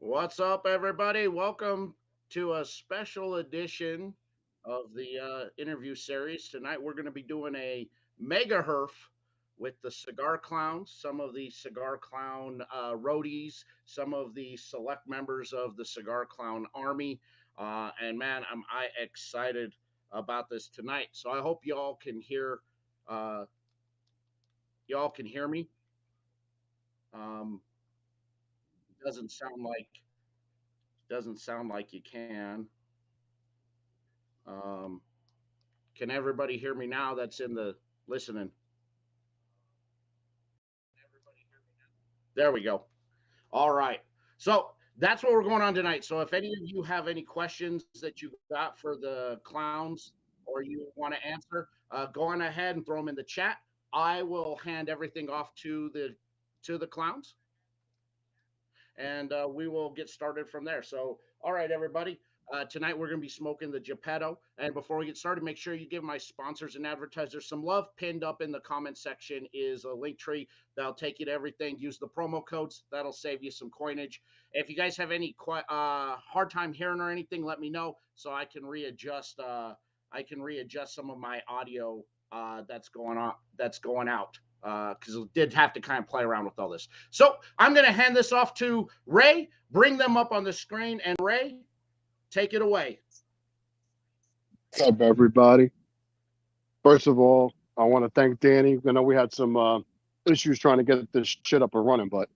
What's up, everybody? Welcome to a special edition of the interview series. Tonight, we're going to be doing a mega herf with the Cigar Clowns, some of the Cigar Clown roadies, some of the select members of the Cigar Clown Army. And man, I excited about this tonight. So I hope uh, y'all can hear me. Um, doesn't sound like you can. Um, can everybody hear me now? That's in the listening. There we go. All right. So that's what we're going on tonight. So if any of you have any questions that you got for the clowns or you want to answer, go on ahead and throw them in the chat. I will hand everything off to the clowns, and we will get started from there. So, all right, everybody. Tonight we're going to be smoking the Geppetto. And before we get started, make sure you give my sponsors and advertisers some love. Pinned up in the comment section is a link tree that'll take you to everything. Use the promo codes. That'll save you some coinage. If you guys have any hard time hearing or anything, let me know so I can readjust. I can readjust some of my audio that's going on. That's going out because it did have to kind of play around with all this. So I'm going to hand this off to Ray. Bring them up on the screen, and Ray, take it away. What's up, everybody? First of all, I want to thank Danny. I know we had some issues trying to get this shit up and running, but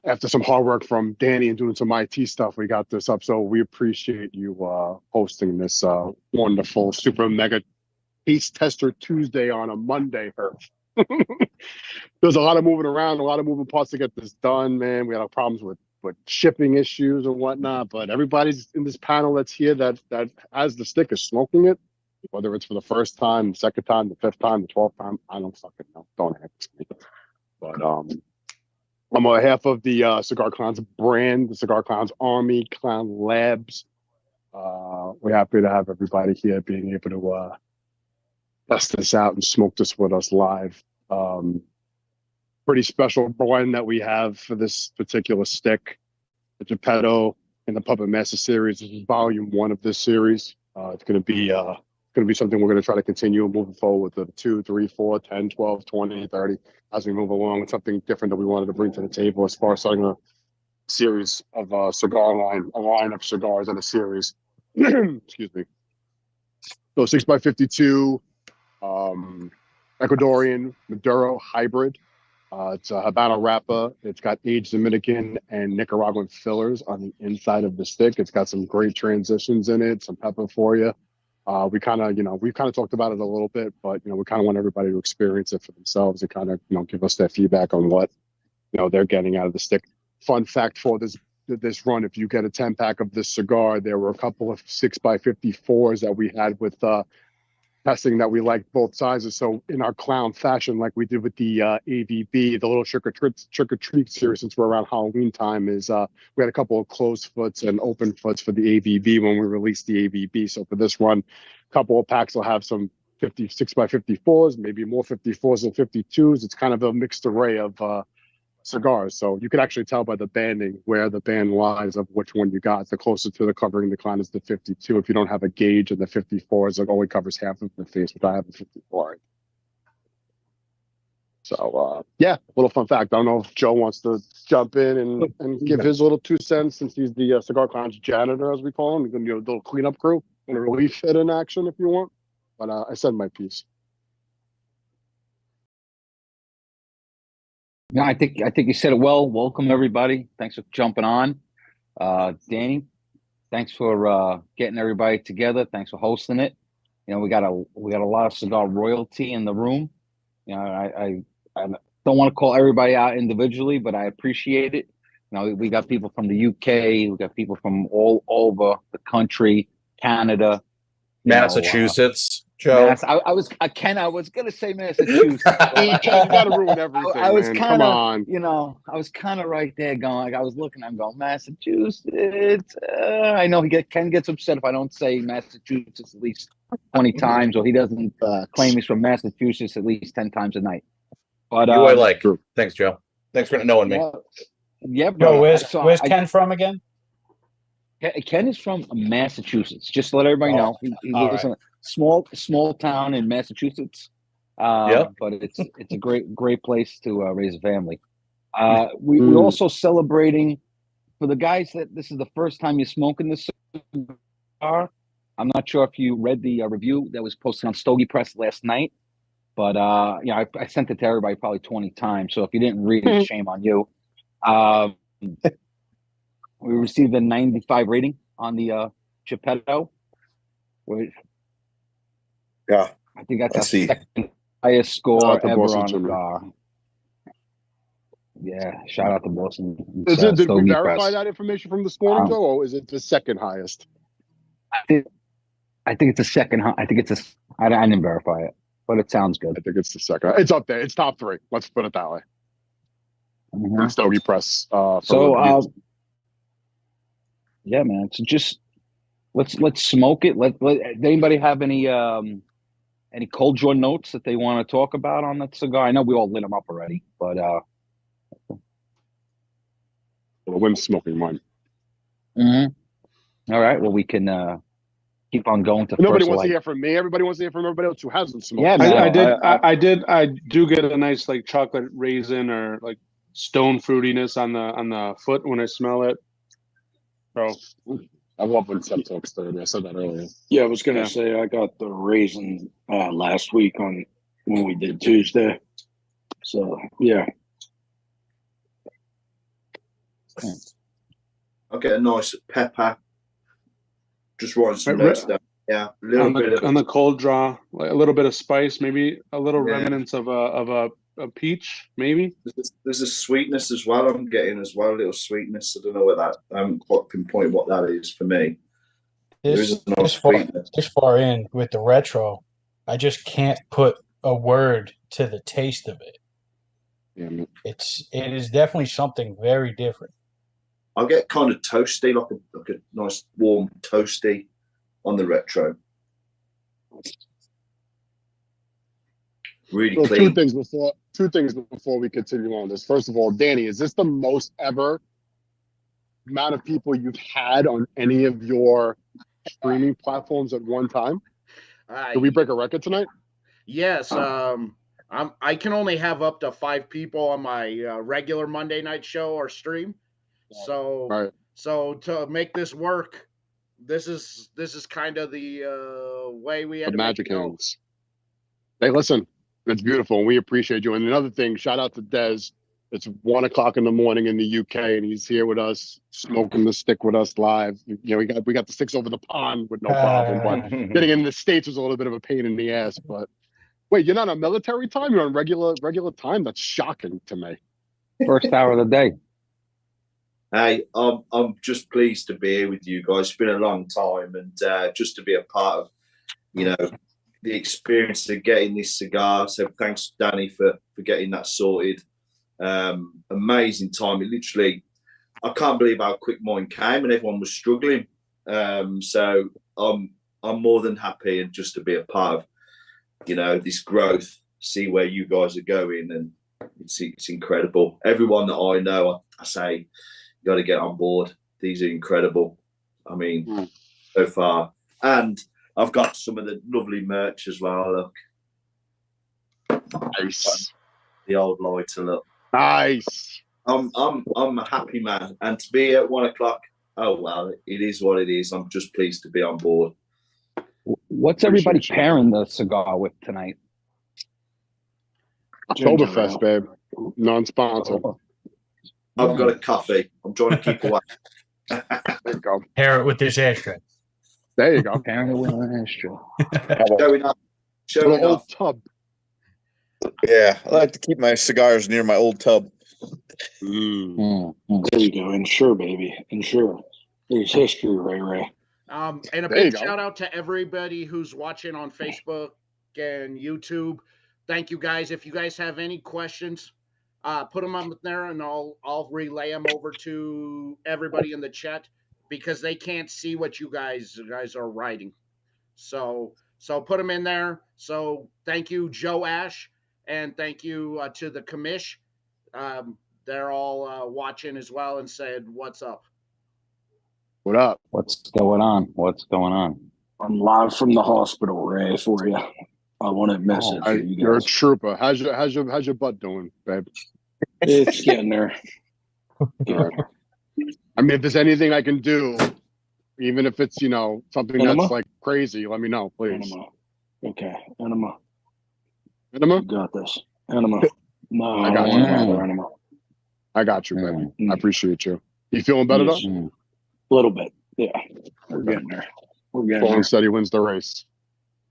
after some hard work from Danny and doing some IT stuff, we got this up. So we appreciate you hosting this wonderful super mega Taste Tester Tuesday on a Monday, Herf. There's a lot of moving around, a lot of moving parts to get this done, man. We had problems with shipping issues and whatnot, but everybody's in this panel that's here that has the stick is smoking it, whether it's for the first time, the second time, the fifth time, the 12th time. I don't fucking know. Don't ask me. But I'm on behalf of the Cigar Clowns brand, the Cigar Clowns Army, Clown Labs. We're happy to have everybody here being able to test this out and smoke this with us live. Pretty special blend that we have for this particular stick, the Geppetto in the Puppet Master series. This is volume 1 of this series. It's going to be something we're going to try to continue moving forward with the 2, 3, 4, 10, 12, 20, 30 as we move along. It's something different that we wanted to bring to the table as far as starting a series of a line of cigars in a series. Excuse me. So 6x52 Ecuadorian Maduro hybrid. It's a Habano wrapper. It's got aged Dominican and Nicaraguan fillers on the inside of the stick. It's got some great transitions in it, some pepper for you. We've kind of talked about it a little bit, but we kind of want everybody to experience it for themselves and kind of give us their feedback on what they're getting out of the stick. Fun fact for this run: if you get a 10-pack of this cigar, there were a couple of 6x54s that we had with testing that we liked both sizes. So in our clown fashion, like we did with the AVB, the little trick or treat series, since we're around Halloween time, is we had a couple of closed foots and open foots for the AVB when we released the AVB. So for this one, a couple of packs will have some 56x54s, maybe more 54s and 52s. It's kind of a mixed array of cigars, so you can actually tell by the banding where the band lies of which one you got. The closer to the covering decline is the 52. If you don't have a gauge, and the 54 is only covers half of the face, which I have a 54. So yeah, little fun fact. I don't know if Joe wants to jump in and give his little 2 cents, since he's the Cigar Clown's janitor, as we call him. He's gonna be a little cleanup crew and a relief hit in action if you want. But I said my piece. No, I think you said it well. Welcome, everybody. Thanks for jumping on. Danny, thanks for getting everybody together. Thanks for hosting it. We got a lot of cigar royalty in the room. I don't want to call everybody out individually, but I appreciate it. We got people from the UK, we got people from all over the country, Canada, Massachusetts. Joe, I was gonna say Massachusetts. You gotta ruin everything. I was kind of, I was kind of right there going. I was looking. I'm going Massachusetts. I know he gets upset if I don't say Massachusetts at least 20 times, or he doesn't claim he's from Massachusetts at least 10 times a night. But I like. Thanks, Joe. Thanks for knowing me. Yeah, Yo, brother. where's Ken from again? Ken is from Massachusetts. Just to let everybody know, he lives in a small town in Massachusetts. Yep. But it's a great place to raise a family. We're also celebrating for the guys that this is the first time you're smoking this cigar. I'm not sure if you read the review that was posted on Stogie Press last night, but I sent it to everybody probably 20 times. So if you didn't read it, shame on you. We received a 95 rating on the Geppetto. Yeah. I think that's I our see. second highest score to ever Boston on a Jimmy. cigar. Yeah, shout out to Boston. Did we verify Press. that information from this morning, Joe, or is it the second highest? I think it's the second. I think it's I didn't verify it, but it sounds good. I think it's the second. It's up there. It's top 3. Let's put it that way. Mm-hmm. Stogie Press. Yeah, man. So just let's smoke it. Let anybody have any cold draw notes that they want to talk about on that cigar? I know we all lit them up already, but Wim smoking mine. All right. Well, we can keep on going to Nobody first wants light. to hear from me. Everybody wants to hear from everybody else who hasn't smoked. Yeah, man. I do get a nice like chocolate raisin or like stone fruitiness on the foot when I smell it. So I love when Seth talks 30. I said that earlier. Yeah, I was gonna say I got the raisin last week when we did Tuesday. So yeah. I'll get a nice pepper. Just writing some notes down. Yeah, a little bit on the cold draw, like a little bit of spice, maybe a little remnants of a peach, maybe. There's a sweetness as well. I'm getting as well, a little sweetness. I don't know what that. I haven't quite pinpointed what that is for me. This far in with the retro, I just can't put a word to the taste of it. Yeah, it is definitely something very different. I get kind of toasty, like a nice warm toasty on the retro. Really clean. Two things before we continue on this. First of all, Danny, is this the most ever amount of people you've had on any of your streaming platforms at one time? Did we break a record tonight? Yes. I can only have up to 5 people on my regular Monday night show or stream. So to make this work, this is kind of the way we had to magic make it hands. Hey, listen, it's beautiful, and we appreciate you. And another thing, shout out to Des. It's 1 o'clock in the morning in the UK, and he's here with us, smoking the stick with us live. You know, we got the sticks over the pond with no problem, but getting in the States was a little bit of a pain in the ass. But wait, you're not on military time? You're on regular time? That's shocking to me. First hour of the day. Hey, I'm just pleased to be here with you guys. It's been a long time, and just to be a part of, the experience of getting this cigar. So thanks, Danny, for getting that sorted. Amazing time. It literally, I can't believe how quick mine came, and everyone was struggling. So I'm more than happy, and just to be a part of, this growth. See where you guys are going, and it's incredible. Everyone that I know, I say, got to get on board. These are incredible. I mean, so far. And I've got some of the lovely merch as well. Look. Nice. The old lighter, look. Nice. I'm a happy man. And to be at 1 o'clock, oh well, it is what it is. I'm just pleased to be on board. What's everybody pairing the cigar with tonight? Oktoberfest, babe. Non-sponsored. I've got a coffee. I'm trying to keep away. There you go. Pair it with this ashtray. There you go. Pairing it with an ashtray. Showing old off. tub. Yeah, I like to keep my cigars near my old tub. There you go. Ensure, baby. Ensure. There's history, Ray. And a big shout out to everybody who's watching on Facebook and YouTube. Thank you guys. If you guys have any questions, put them up there, and I'll relay them over to everybody in the chat, because they can't see what you guys are writing. So put them in there. So thank you, Joe Ash, and thank you to the commish. they're all watching as well and said, "What's up?" What up? What's going on? What's going on? I'm live from the hospital, Ray, for you. I wouldn't miss it for you You're a guys. trooper. How's your butt doing, babe? It's getting there. All right. I mean, if there's anything I can do, even if it's something Enema? that's like crazy, let me know, please. Enema. Okay, enema. Enema? You got this. Enema. No, I I got don't you. want another enema. I got you, baby. Mm. I appreciate you. You feeling better Yes. though? A little bit. Yeah, we're getting there. We're getting Slow there. and steady wins the race.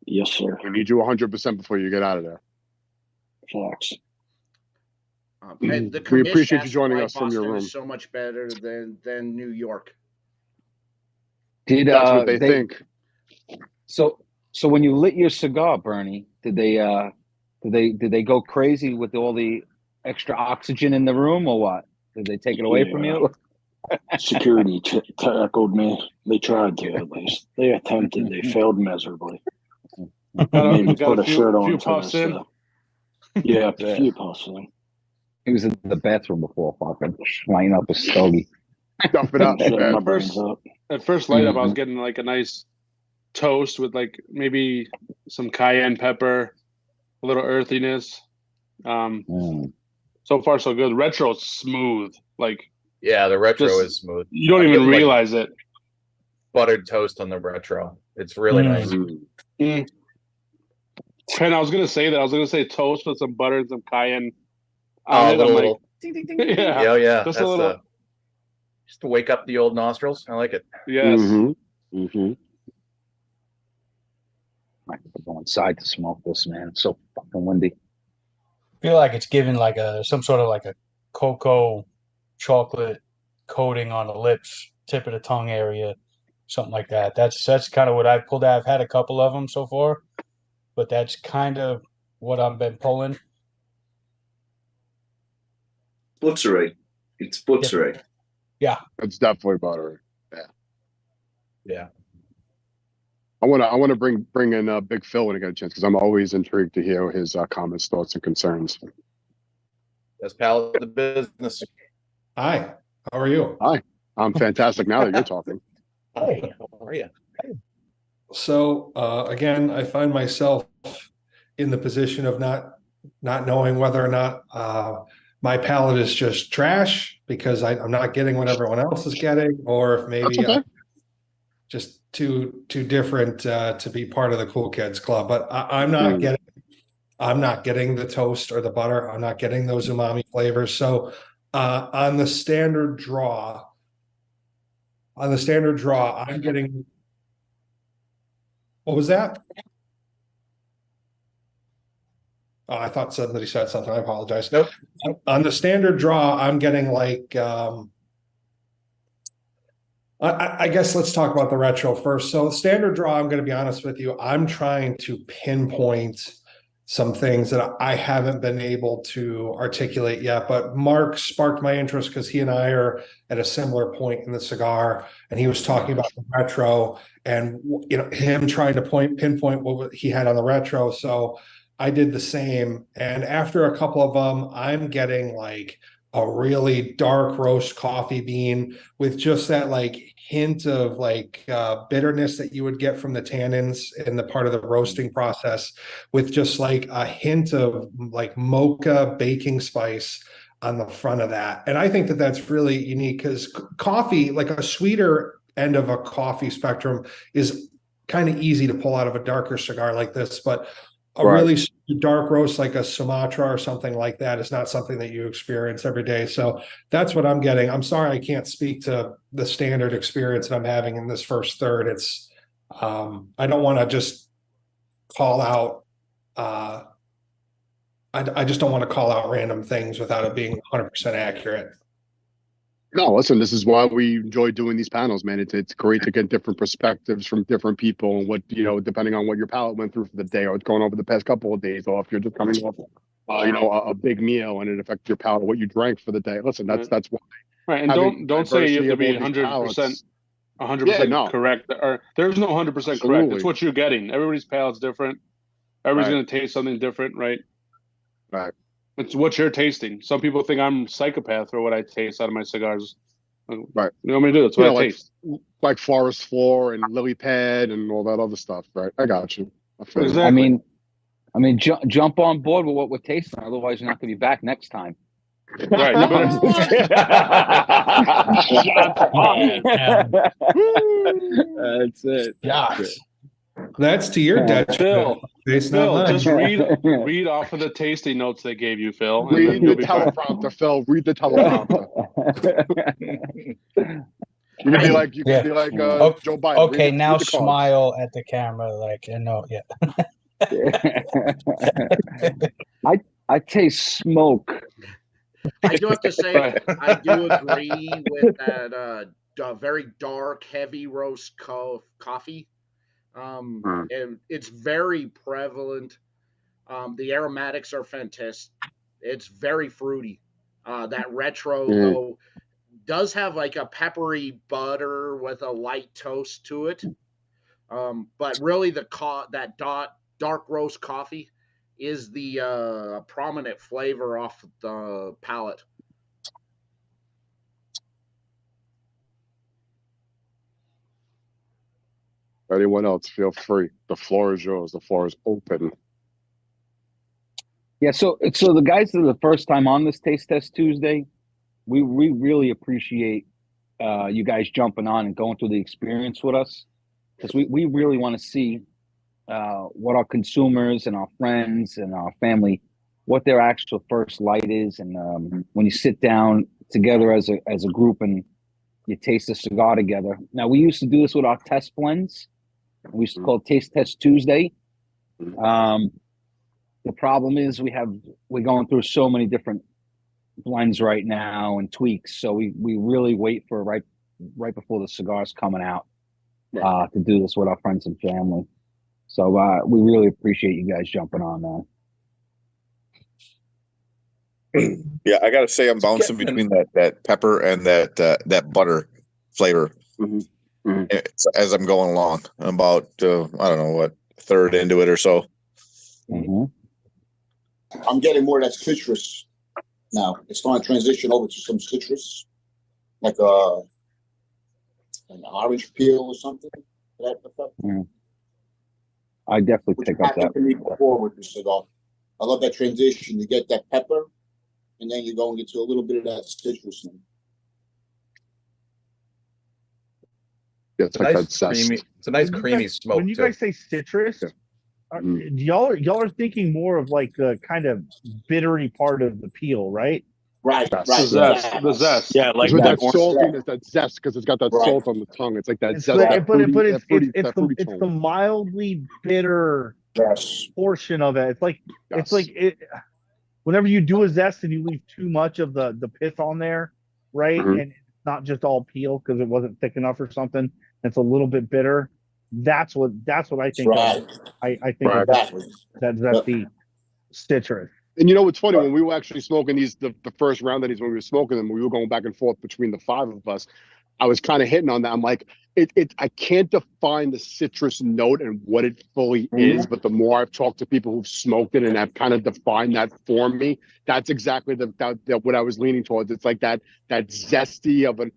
Yes, sir. We need you 100% before you get out of there. Facts. And the We commish appreciate you asked joining why us from your Boston room. is so much better than New York. Did That's what they think. So when you lit your cigar, Bernie, did they go crazy with all the extra oxygen in the room, or what? Did they take it away from you? Security tackled me. They tried to, at least. They attempted. They failed miserably. Made me got put a shirt on. few for puffs this, in. Yeah, a few puffs in. He was in the bathroom before fucking lining up a stogie. Stuff it up, Shut my man. brains up. At first light up, I was getting like a nice toast with like maybe some cayenne pepper, a little earthiness. So far so good. Retro's smooth. Like Yeah, the retro just- is smooth. you don't I even get, like, realize it. Buttered toast on the retro. It's really nice. Ken, I was gonna say that. I was gonna say toast with some butter and some cayenne Oh, on a it. little, I'm like, little ding, ding, ding, ding. yeah, Yeah, yeah. just That's a little. just to wake up the old nostrils. I like it. Yes. I have to go inside to smoke this, man. It's so fucking windy. I feel like it's given like some sort of like a cocoa chocolate coating on the lips, tip of the tongue area, something like that. That's kind of what I've pulled out. I've had a couple of them so far, but that's kind of what I've been pulling. Buttery. It's buttery. Yeah. It's definitely buttery. Yeah. Yeah. I want to bring in Big Phil when I get a chance because I'm always intrigued to hear his comments, thoughts, and concerns. That's pal of the business. Hi. How are you? Hi. I'm fantastic now that you're talking. Hi. How are you? So again, I find myself in the position of not knowing whether or not my palate is just trash because I'm not getting what everyone else is getting, or if maybe okay. just too different to be part of the cool kids club. But I'm not getting the toast or the butter. I'm not getting those umami flavors. So on the standard draw, I'm getting. What was that? Oh, I thought somebody said something. I apologize. Nope. On the standard draw, I'm getting like. I guess let's talk about the retro first. So standard draw, I'm going to be honest with you. I'm trying to pinpoint some things that I haven't been able to articulate yet. But Mark sparked my interest because he and I are at a similar point in the cigar, and he was talking about the retro and him trying to pinpoint what he had on the retro. So I did the same. And after a couple of them, I'm getting like a really dark roast coffee bean with just that like hint of like bitterness that you would get from the tannins in the part of the roasting process, with just like a hint of like mocha baking spice on the front of that. And I think that that's really unique because coffee, like a sweeter end of a coffee spectrum, is kind of easy to pull out of a darker cigar like this, but a really dark roast like a Sumatra or something like that is not something that you experience every day. So that's what I'm getting. I'm sorry I can't speak to the standard experience that I'm having in this first third. It's I don't want to just call out I just don't want to call out random things without it being 100% accurate. No, listen, this is why we enjoy doing these panels, man. It's great to get different perspectives from different people and what, depending on what your palate went through for the day or what's going over the past couple of days, or if you're just coming off, a big meal and it affects your palate, what you drank for the day. Listen, that's why. Right. And don't say you have to be 100% correct. Or there's no 100% correct. It's what you're getting. Everybody's palate's different. Everybody's going to taste something different, right? Right. It's what you're tasting. Some people think I'm a psychopath for what I taste out of my cigars. Right. You know what I'm gonna do? That's what I taste. Like Forest Floor and Lily Pad and all that other stuff, right? I got you. Exactly. I mean, jump on board with what we're tasting. Otherwise, you're not going to be back next time. Right. You better. That's it. Yes. That's to your detriment. Phil, just read off of the tasting notes they gave you, Phil. Read the teleprompter, Phil. Read the teleprompter. You can be like Joe Biden. Okay, now smile at the camera, like yeah. I taste smoke. I do have to say, I do agree with that very dark, heavy roast coffee. And it's very prevalent. The aromatics are fantastic. It's very fruity. That retro though does have like a peppery butter with a light toast to it. But really, that dark roast coffee is the prominent flavor off the palate. Anyone else, feel free. The floor is yours. The floor is open. Yeah, so the guys that are the first time on this Taste Test Tuesday, we really appreciate you guys jumping on and going through the experience with us, because we really want to see what our consumers and our friends and our family, what their actual first light is, and when you sit down together as a group and you taste a cigar together. Now, we used to do this with our test blends. We used to call it Taste Test Tuesday. The problem is we're going through so many different blends right now and tweaks, so we really wait for right before the cigar's coming out to do this with our friends and family. So we really appreciate you guys jumping on, man. Yeah, I gotta say I'm bouncing between that pepper and that butter flavor as I'm going along. I'm about I don't know what, third into it or so. I'm getting more of that citrus now. It's starting to transition over to some citrus, like an orange peel or something. I definitely pick up that. To me before with the cigar. I love that transition. You get that pepper, and then you're going into a little bit of that citrus. Yeah, it's like nice creamy. It's a nice creamy smoke. When you guys say citrus, y'all are thinking more of like the kind of bittery part of the peel, right? Right. The zest. Yeah, like that saltiness, that zest, because it's got that salt on the tongue. It's like that zest. It's the mildly bitter portion of it. It's like whenever you do a zest and you leave too much of the pith on there, right? And it's not just all peel because it wasn't thick enough or something. It's a little bit bitter. That's what I think. I think of that zesty citrus. And you know what's funny, when we were actually smoking these, the first round of these, when we were smoking them, we were going back and forth between the five of us. I was kind of hitting on that. I'm like, I can't define the citrus note and what it fully is, but the more I've talked to people who've smoked it and have kind of defined that for me, that's exactly what I was leaning towards. It's like that zesty of an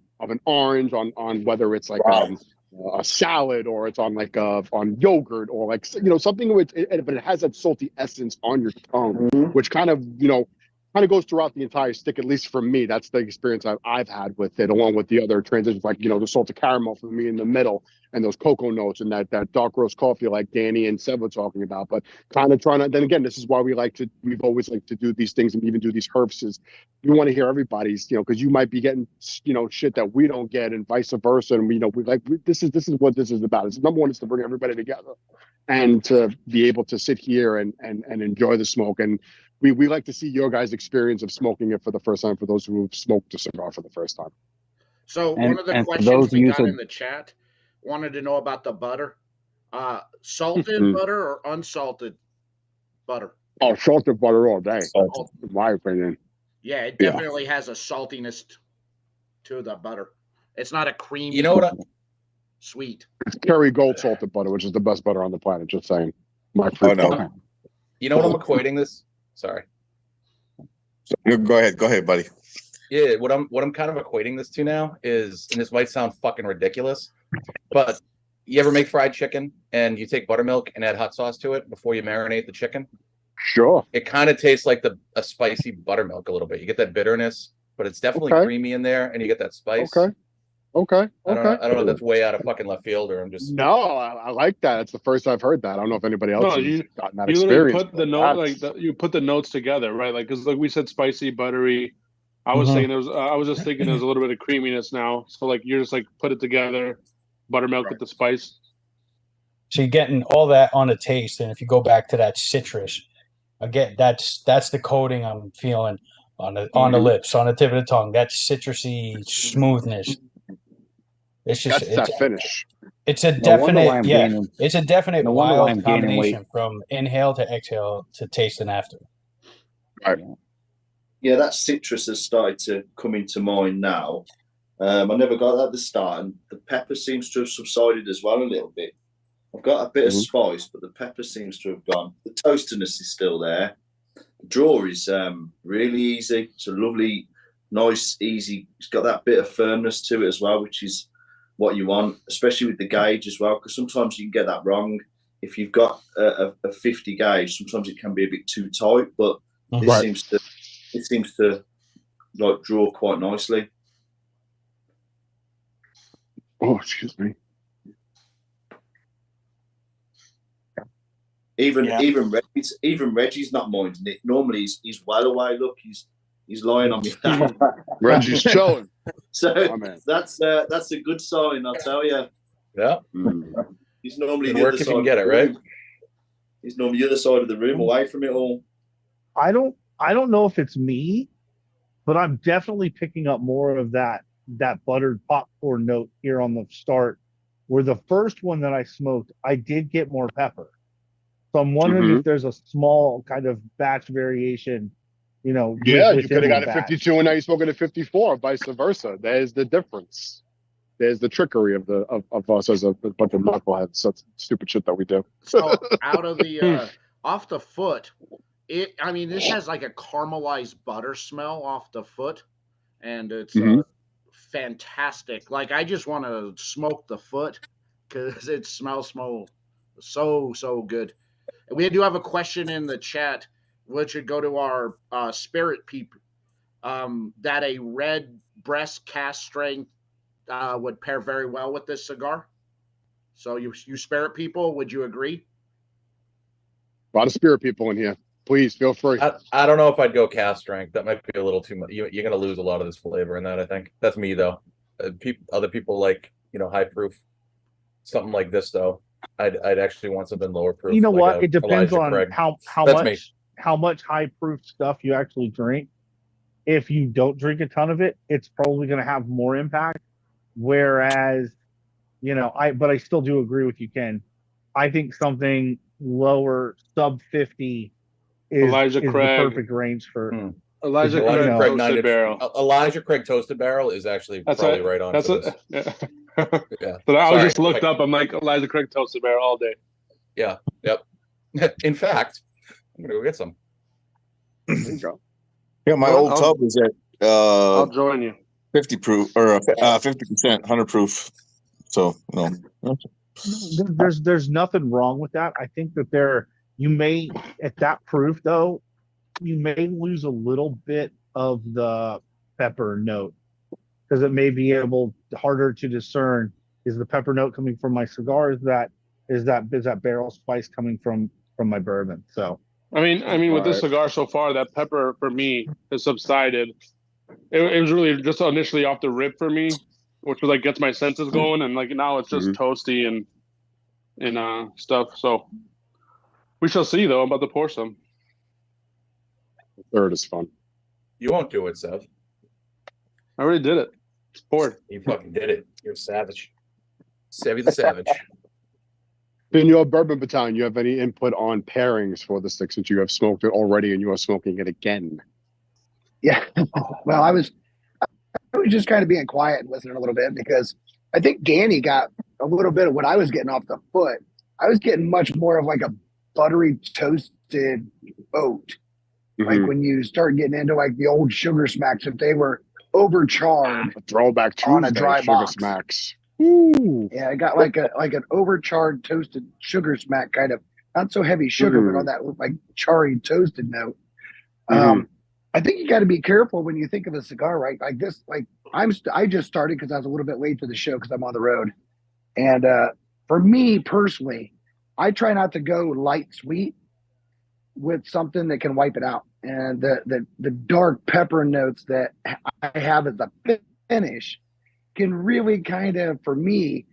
orange on whether it's like a salad or it's on like on yogurt or like something but it has that salty essence on your tongue, which kind of goes throughout the entire stick. At least for me, that's the experience I've had with it, along with the other transitions, like the salted caramel for me in the middle, and those cocoa notes and that dark roast coffee like Danny and Seb were talking about. But kind of trying to, then again, this is why we've always liked to do these things and even do these Herfs, is we want to hear everybody's, because you might be getting shit that we don't get and vice versa, and this is what this is about. It's number one is to bring everybody together and to be able to sit here and enjoy the smoke. And we like to see your guys' experience of smoking it for the first time, for those who have smoked a cigar for the first time. So one of the questions we got in the chat wanted to know about the butter. Salted butter or unsalted butter? Oh, salted butter all day, in my opinion. Yeah, it definitely has a saltiness to the butter. It's not a creamy. You know what? Sweet. It's Kerrygold salted butter, which is the best butter on the planet. Just saying. You know what I'm equating this? Sorry. Go ahead, buddy. Yeah, what I'm kind of equating this to now is, and this might sound fucking ridiculous, but you ever make fried chicken and you take buttermilk and add hot sauce to it before you marinate the chicken? Sure. It kind of tastes like a spicy buttermilk a little bit. You get that bitterness, but it's definitely creamy in there, and you get that spice. Okay. I don't know if that's way out of fucking left field, or I'm just No, I like that. It's the first I've heard that. I don't know if anybody else has gotten that you experience. literally put the note you put the notes together, right? Like, because like we said, spicy, buttery. I was thinking I was just thinking there's a little bit of creaminess now. So like you're just like put it together, buttermilk with the spice. So you're getting all that on a taste, and if you go back to that citrus, again, that's the coating I'm feeling on the lips, on the tip of the tongue. That citrusy smoothness. It's just That's that finish. It's a definite it's a definite wild combination from inhale to exhale to taste and after. Right. Yeah, that citrus has started to come into mind now. I never got that at the start, and the pepper seems to have subsided as well a little bit. I've got a bit of spice, but the pepper seems to have gone. The toastiness is still there. The draw is really easy. It's a lovely, nice, easy. It's got that bit of firmness to it as well, which is what you want, especially with the gauge as well, because sometimes you can get that wrong. If you've got a 50 gauge, sometimes it can be a bit too tight, but it seems to like draw quite nicely. Oh, excuse me. Even Reggie's not minding it. Normally he's well away. Look, he's lying on me. Reggie's chilling. So that's a good sign, I'll tell you. Yeah. He's normally the other side. If you can get it right. He's normally the other side of the room, away from it all. I don't know if it's me, but I'm definitely picking up more of that buttered popcorn note here on the start. Where the first one that I smoked, I did get more pepper. So I'm wondering if there's a small kind of batch variation, you know. Yeah, you could have got a 52 and now you're smoking a 54, vice versa. There's the difference. There's the trickery of us as a bunch of knuckleheads. That's stupid shit that we do. So out of the off the foot, this has like a caramelized butter smell off the foot, and it's fantastic. Like I just want to smoke the foot because it smells so good. We do have a question in the chat, which would go to our spirit peep, that a red breast cast strength would pair very well with this cigar. So you spirit people, would you agree? A lot of spirit people in here. Please feel free. I don't know if I'd go cast strength. That might be a little too much. You're going to lose a lot of this flavor in that, I think. That's me, though. Other people like, high proof. Something like this, though. I'd actually want something lower proof. You know what? It depends on how much high proof stuff you actually drink. If you don't drink a ton of it, it's probably going to have more impact. Whereas, but I still do agree with you, Ken. I think something lower, sub 50 is the perfect range for Elijah Craig toasted barrel. Elijah Craig toasted barrel is actually probably right on. Yeah. But I was just looked up. I'm like Elijah Craig toasted barrel all day. Yeah. Yep. In fact, I'm gonna go get some. Yeah, my old tub is at I'll join you. 50 proof or 50%, 100 proof. So there's nothing wrong with that. I think that you may at that proof though, you may lose a little bit of the pepper note because it may be harder to discern, is the pepper note coming from my cigar? Is that barrel spice coming from my bourbon? So I mean, with this cigar so far, that pepper for me has subsided. It was really just initially off the rip for me, which was like gets my senses going, and like now it's just toasty and stuff. So we shall see, though. I'm about to pour some. Third is fun. You won't do it, Seth. I already did it. It's poured. You fucking did it. You're a savage. Sevy the Savage. In your bourbon battalion, you have any input on pairings for the stick since you have smoked it already and you are smoking it again? Yeah. Well, I was just kind of being quiet and listening a little bit because I think Danny got a little bit of what I was getting off the foot. I was getting much more of like a buttery toasted oat Like when you start getting into like the old sugar smacks, if they were overcharred, throwback Tuesday, on a dry sugar box. smacks. Ooh. Yeah, I got like an overcharred toasted sugar smack, kind of not so heavy sugar, but on that like charry toasted note. I think you got to be careful when you think of a cigar, right? Like this, like I just started because I was a little bit late to the show because I'm on the road. And for me personally, I try not to go light sweet with something that can wipe it out. And the dark pepper notes that I have as a finish can really kind of, for me,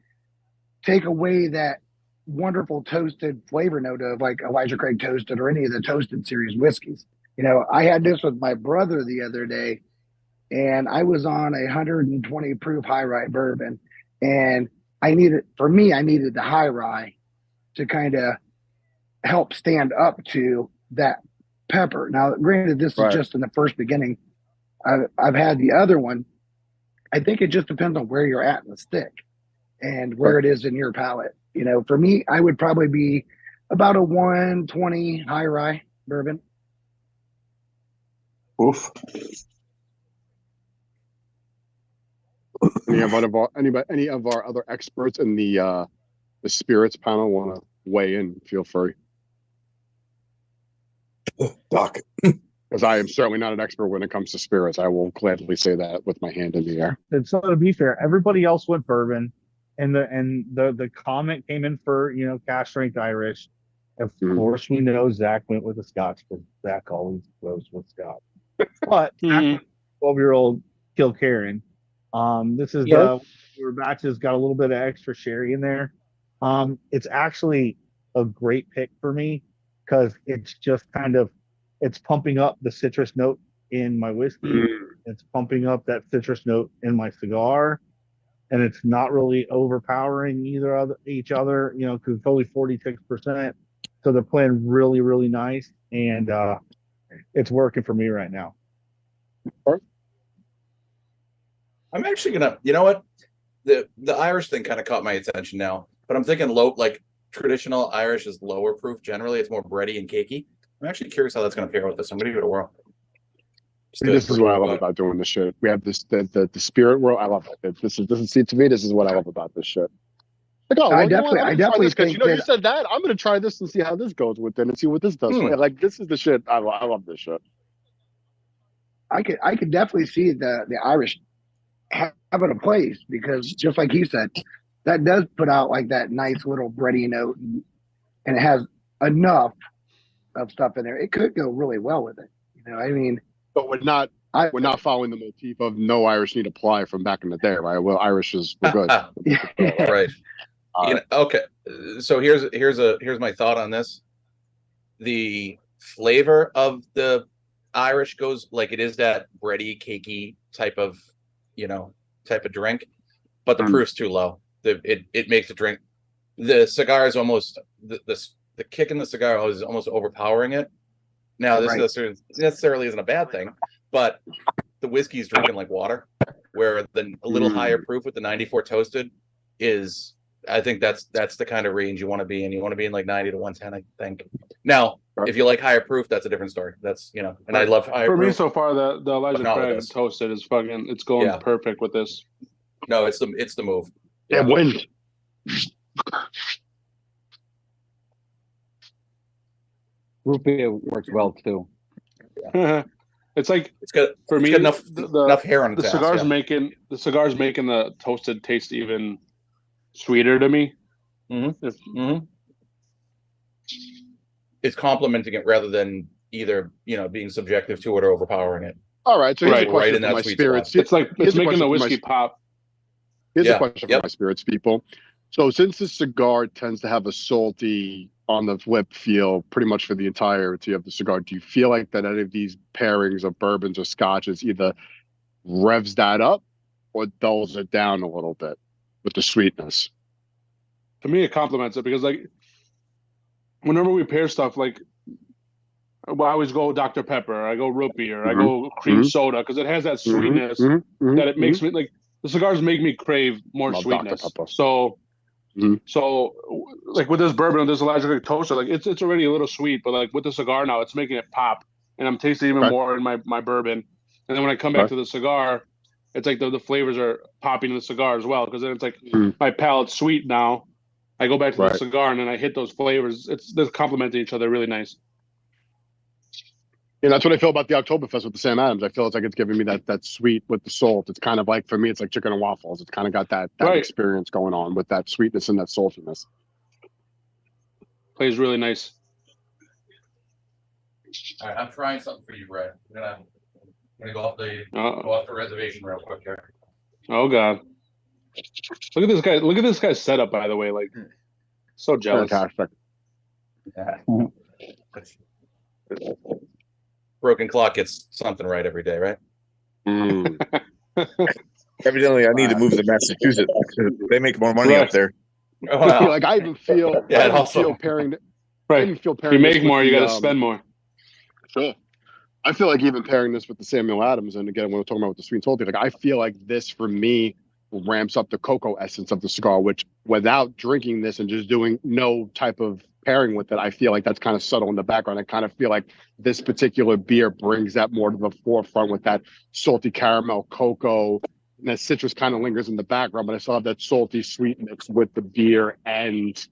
take away that wonderful toasted flavor note of like Elijah Craig Toasted or any of the Toasted series whiskeys. You know, I had this with my brother the other day, and I was on 120 proof high rye bourbon, and I needed the high rye to kind of help stand up to that pepper. Now, granted, this is just in the first beginning. I've had the other one. I think it just depends on where you're at in the stick and where it is in your palate. You know, for me, I would probably be about a 120 high rye bourbon. Oof. Any of our other experts in the spirits panel want to weigh in? Feel free. Doc. Because I am certainly not an expert when it comes to spirits. I will gladly say that with my hand in the air. And so to be fair, everybody else went bourbon, and the comment came in for cask strength Irish. Of course, we know Zach went with the Scotch because Zach always goes with Scotch. But 12-year-old Kilkerran. This is the batch has got a little bit of extra sherry in there. It's actually a great pick for me because it's just it's pumping up the citrus note in my whiskey. It's pumping up that citrus note in my cigar, and it's not really overpowering each other. Because it's only 46%, so they're playing really, really nice, and it's working for me right now. I'm actually gonna, you know what, the Irish thing kind of caught my attention now, but I'm thinking like traditional Irish is lower proof. Generally, it's more bready and cakey. I'm actually curious how that's going to pair with this. I'm going to give it a whirl. This is what I love about doing this shit. We have this the spirit world. I love it. This is what I love about this shit. Like, I definitely think you said that. I'm going to try this and see how this goes with it and see what this does. Like, this is the shit. I love this shit. I could definitely see the Irish having a place because just like you said, that does put out like that nice little bready note, and it has enough of stuff in there. It could go really well with it. I mean, but we're not following the motif of no Irish need apply from back in the day, right? Well, Irish we're good. Right. Okay. So here's my thought on this. The flavor of the Irish goes like it is that bready, cakey type of drink, but the proof's too low. It makes the drink. The cigar is almost the kick in the cigar is almost overpowering it. Now this necessarily isn't a bad thing, but the whiskey is drinking like water, where a little higher proof with the 94 toasted is. I think that's the kind of range you want to be in. You want to be in like 90 to 110, I think. Now, if you like higher proof, that's a different story. That's and I love higher proof. For me, so far, the Elijah Craig toasted is it's going perfect with this. No, it's the move. Yeah, wind. Root beer works well too. It's like it's got for me enough hair on the cigar's making the toasted taste even sweeter to me. It's complementing it rather than either being subjective to it or overpowering it. All right, so here's a question right in for that my sweet spirits. spot. It's like it's making the whiskey pop. Here's a question for my spirits people. So since the cigar tends to have a salty on the lip feel pretty much for the entirety of the cigar, do you feel like that any of these pairings of bourbons or scotches either revs that up or dulls it down a little bit with the sweetness? For me, it complements it because like whenever we pair stuff, like I always go Dr. Pepper, I go root beer, I go cream soda because it has that sweetness that it makes me like the cigars make me crave more sweetness. So like with this bourbon, this Elijah Craig toaster, like it's already a little sweet, but like with the cigar now, it's making it pop and I'm tasting even more in my bourbon. And then when I come back to the cigar, it's like the flavors are popping in the cigar as well, because then it's like my palate's sweet now. I go back to the cigar and then I hit those flavors. They're complementing each other really nice. Yeah, that's what I feel about the Oktoberfest with the Sam Adams. I feel it's like it's giving me that sweet with the salt. It's kind of like, for me, it's like chicken and waffles. It's kind of got that experience going on with that sweetness and that saltiness. Plays really nice. All right, I'm trying something for you, Brad. I'm gonna go off the reservation real quick here. Oh God! Look at this guy! Look at this guy's setup. By the way, like, so jealous. Fantastic. Yeah. Broken clock gets something right every day, right? Evidently, I need to move to Massachusetts. They make more money up there. Oh, wow. Like I even feel, feel pairing. Right. I even feel pairing. You make more, you got to spend more. Sure. I feel like even pairing this with the Samuel Adams, and again, when we're talking about with the sweet and salty, like I feel like this for me ramps up the cocoa essence of the cigar, which without drinking this and just doing no type of pairing with it, I feel like that's kind of subtle in the background. I kind of feel like this particular beer brings that more to the forefront with that salty caramel, cocoa, and that citrus kind of lingers in the background, but I still have that salty sweet mix with the beer and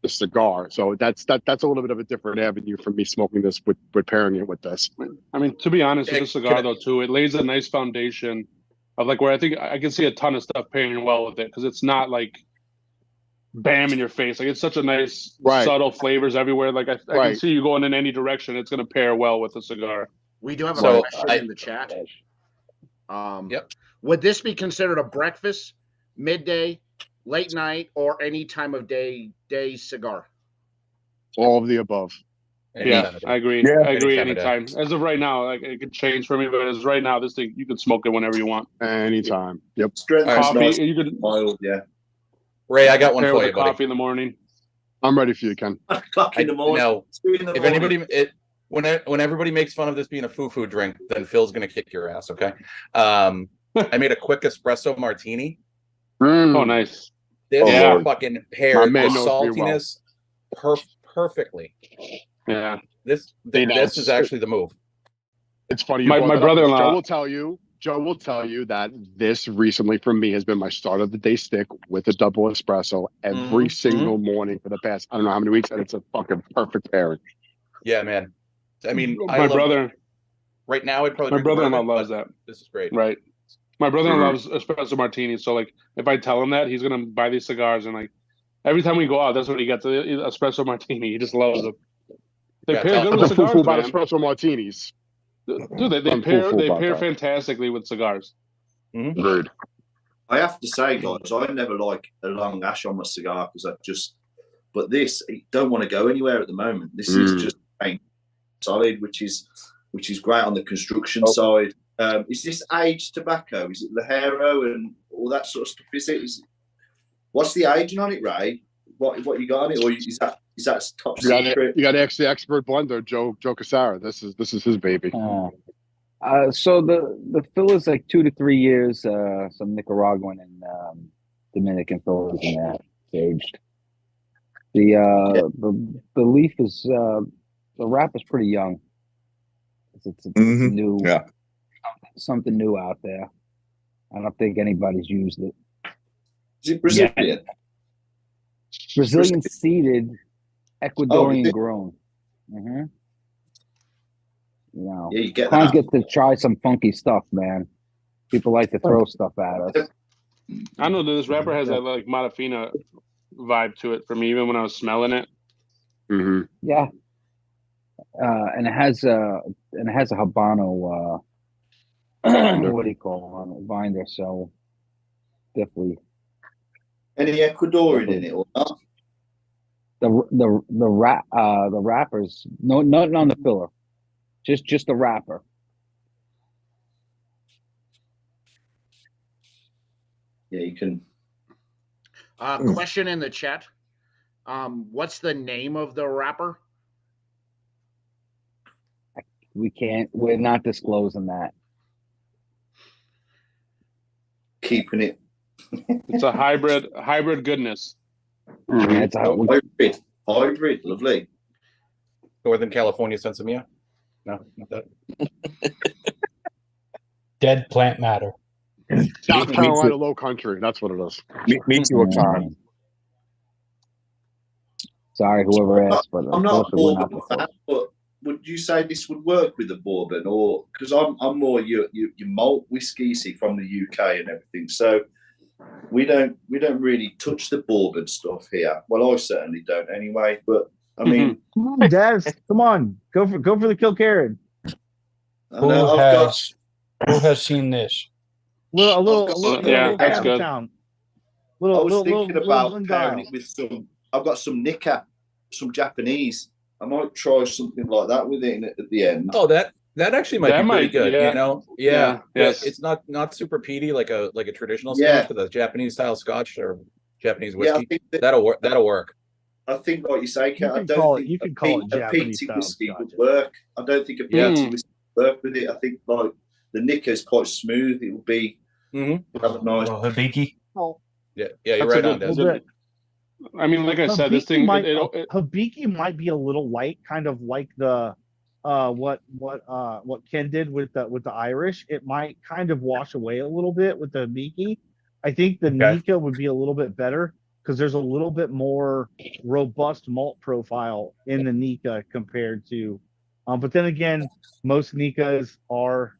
the cigar. So that's a little bit of a different avenue for me smoking this with pairing it with this. I mean, to be honest with the cigar though too, it lays a nice foundation of like where I think I can see a ton of stuff pairing well with it, because it's not like bam in your face. Like it's such a nice subtle flavors everywhere. Like I can see you going in any direction. It's going to pair well with the cigar. We do have a question in the chat. Would this be considered a breakfast, midday, late night, or any time of day cigar? All of the above. Yeah, I agree. Yeah. I agree. Anytime. As of right now, like it could change for me, but as right now, this thing you can smoke it whenever you want. Anytime. Yep. Coffee. Nice. You can. Yeah. Ray, I got one for you, buddy. Coffee in the morning. I'm ready for you, Ken. O'clock in the morning. No. In the if morning. anybody, when everybody makes fun of this being a foo-foo drink, then Phil's gonna kick your ass. Okay. I made a quick espresso martini. Oh, nice. This fucking paired the saltiness perfectly. Yeah. This is actually the move. It's funny. My brother-in-law. Joe will tell you that this recently for me has been my start of the day stick with a double espresso every single morning for the past, I don't know how many weeks, and it's a fucking perfect pairing. Yeah, man. I mean, right now I'd probably. My brother-in-law loves that. This is great. Right. My brother-in-law loves espresso martinis, so like if I tell him that, he's gonna buy these cigars, and like every time we go out, that's what he gets, an espresso martini. He just loves them. They pair good with cigars, man. About espresso martinis. Dude, they pair fantastically with cigars. Good. I have to say, guys, I never like a long ash on my cigar because but this, I don't want to go anywhere at the moment. This is just solid, which is great on the construction side. Is this aged tobacco? Is it Lajero and all that sort of stuff? What's the aging on it, Ray? What you got on it, or is that top secret? You got to ask the expert blender, Joe Casara. This is his baby. So the fillers like 2 to 3 years. Some Nicaraguan and Dominican fillers in that aged. The leaf is the wrap is pretty young. It's new. Yeah. Something new out there. I don't think anybody's used it. Is it Brazilian? Yeah. Brazilian seeded, Ecuadorian grown. You know, you get clients get to try some funky stuff, man. People like to throw stuff at us. I know that this wrapper has that like Matafina vibe to it for me, even when I was smelling it. Yeah, and it has a Habano. What do you call it? Binder. So definitely. Any Ecuadorian in it or not? The wrappers, nothing on the filler, just the wrapper. Yeah, you can. Question in the chat. What's the name of the wrapper? We're not disclosing that. Keeping it. It's a hybrid goodness. It's a hybrid, lovely. Northern California Sensimilla. No, not that. Dead plant matter. South Me Carolina too. Low Country. That's what it is. Me too, Con. Sorry, whoever asked, but I'm not a unfortunately, we're not bourbon the fan, but would you say this would work with a bourbon, or because I'm more your malt whiskey, see, from the UK and everything, so we don't really touch the bourbon stuff here. Well, I certainly don't anyway. But I mean, come on, Des, come on, go for the Kilkerran. Who has seen this? I've got that's good. Town. I was thinking about Glengyle. pairing it with some. I've got some Nika, some Japanese. I might try something like that with it at the end. Oh, that actually might be pretty good. Yeah. You know, Yes. It's not super peaty like a traditional Yeah. scotch, but the Japanese style scotch or Japanese whiskey. I think that'll work. That'll work. I think, like you say, Kat, I You don't can think call it a Japanese peaty style whiskey scotch. would work. I don't think a peaty whiskey would work with it. I think like the Nika is quite smooth. It would be have a nice Hibiki. Yeah, you're That's right a on good- that. I mean, like I said, this thing. Hibiki might be a little light, kind of like the what Ken did with the Irish. It might kind of wash away a little bit with the Hibiki. I think the Nika would be a little bit better because there's a little bit more robust malt profile in the Nika compared to. But then again, most Nikas are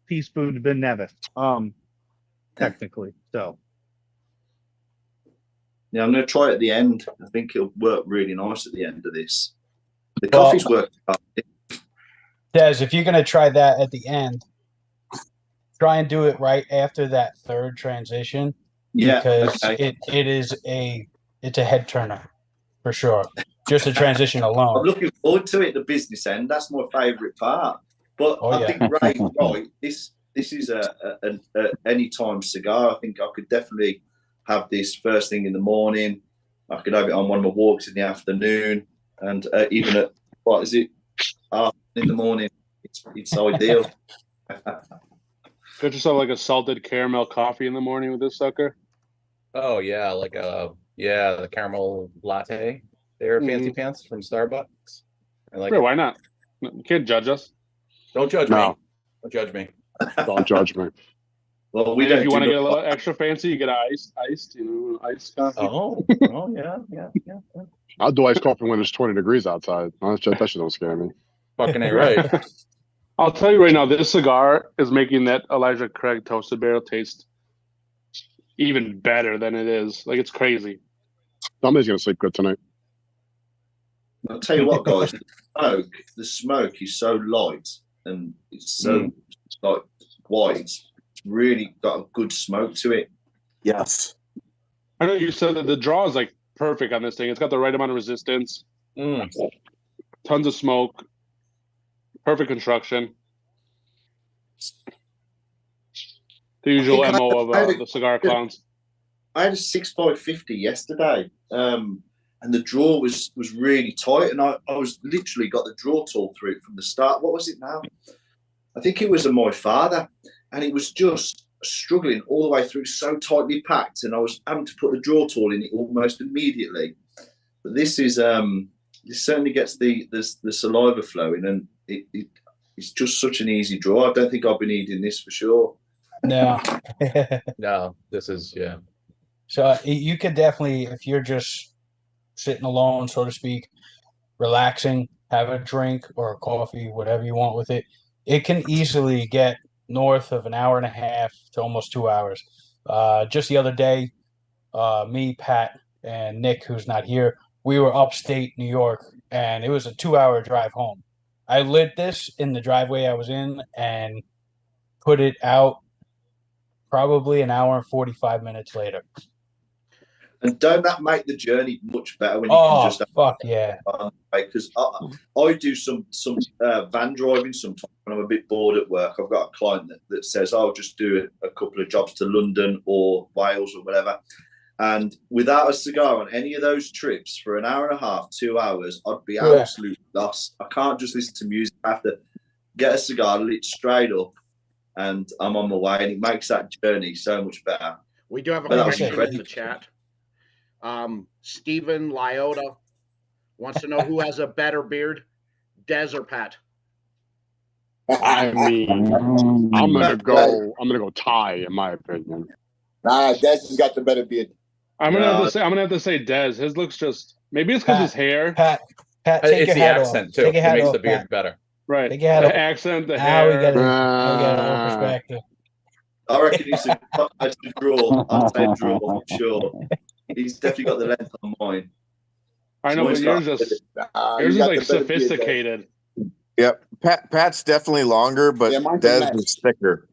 teaspooned Ben Nevis, technically. So. Yeah, I'm going to try it at the end. I think it'll work really nice at the end of this. The coffee's working. Des, if you're going to try that at the end, try and do it right after that third transition. Yeah, because okay. it's a head turner for sure. Just the transition alone. I'm looking forward to it. The business end. That's my favourite part. But I think Ray's right. This is a anytime cigar. I think I could definitely have this first thing in the morning. I could have it on one of my walks in the afternoon, and even at in the morning. It's ideal. Get yourself like a salted caramel coffee in the morning with this sucker. Oh yeah, like the caramel latte. They're fancy pants from Starbucks. I like why not? You can't judge us. Don't judge me. Don't judge me. Don't judge me. Well, if you want to get a little extra fancy, you get iced, iced coffee. Oh yeah. I'll do iced coffee when it's 20 degrees outside. That shit don't scare me. Fucking ain't right. I'll tell you right now, this cigar is making that Elijah Craig toasted barrel taste even better than it is. Like, it's crazy. Somebody's gonna sleep good tonight. I'll tell you what, guys, the smoke is so light and it's so like white. It's really got a good smoke to it. Yes. I know you said that the draw is like perfect on this thing. It's got the right amount of resistance. Tons of smoke. Perfect construction. The usual MO of the cigar clowns. I had a 6x50 yesterday, and the draw was really tight, and I was literally got the draw tool through it from the start. What was it now? I think it was my father, and it was just struggling all the way through, so tightly packed, and I was having to put the draw tool in it almost immediately. But this is this certainly gets the saliva flowing, and it's just such an easy draw. I don't think I'll be needing this for sure. No. No, this is So you could definitely, if you're just sitting alone, so to speak, relaxing, have a drink or a coffee, whatever you want with it, it can easily get north of an hour and a half to almost 2 hours. Just the other day, me, Pat, and Nick, who's not here, we were upstate New York, and it was a 2-hour drive home. I lit this in the driveway I was in and put it out probably an hour and 45 minutes later. And don't that make the journey much better when you can just fuck yeah. Because I do some van driving sometimes when I'm a bit bored at work. I've got a client that says I'll just do a couple of jobs to London or Wales or whatever. And without a cigar on any of those trips for an hour and a half, 2 hours, I'd be absolutely lost. I can't just listen to music. I have to get a cigar lit straight up and I'm on my way. And it makes that journey so much better. We do have a question in the chat. Stephen Lyota wants to know who has a better beard, Des or Pat? I mean, I'm gonna go tie, in my opinion. Nah, Des has got the better beard. I'm gonna have to say Des. His looks just maybe it's because his hair. Pat, take It's your the hat accent off. too. Take your It hat makes off, the beard Pat. better. Right. Take your hat The off. accent, the Now we hair. get it. Now we got a little perspective. I reckon it's a draw. I'll say draw for sure. He's definitely got the length on mine. I know, but yours is like sophisticated. Yep. Pat's definitely longer, but Des is thicker.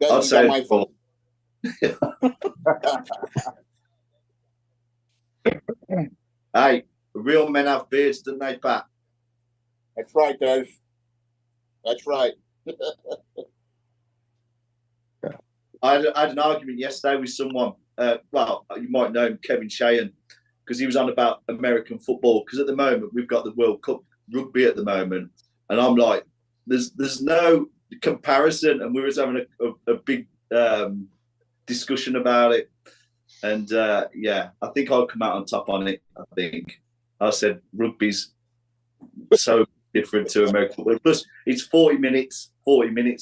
I'll say my fault. Hey, real men have beards, don't they, Pat? That's right, Des. That's right. I had an argument yesterday with someone. Well, you might know him, Kevin Sheehan, because he was on about American football. Because at the moment we've got the World Cup rugby at the moment, and I'm like, there's no comparison. And we were having a big discussion about it, and yeah, I think I'll come out on top on it. I said rugby's so different to American football. Plus, it's 40 minutes,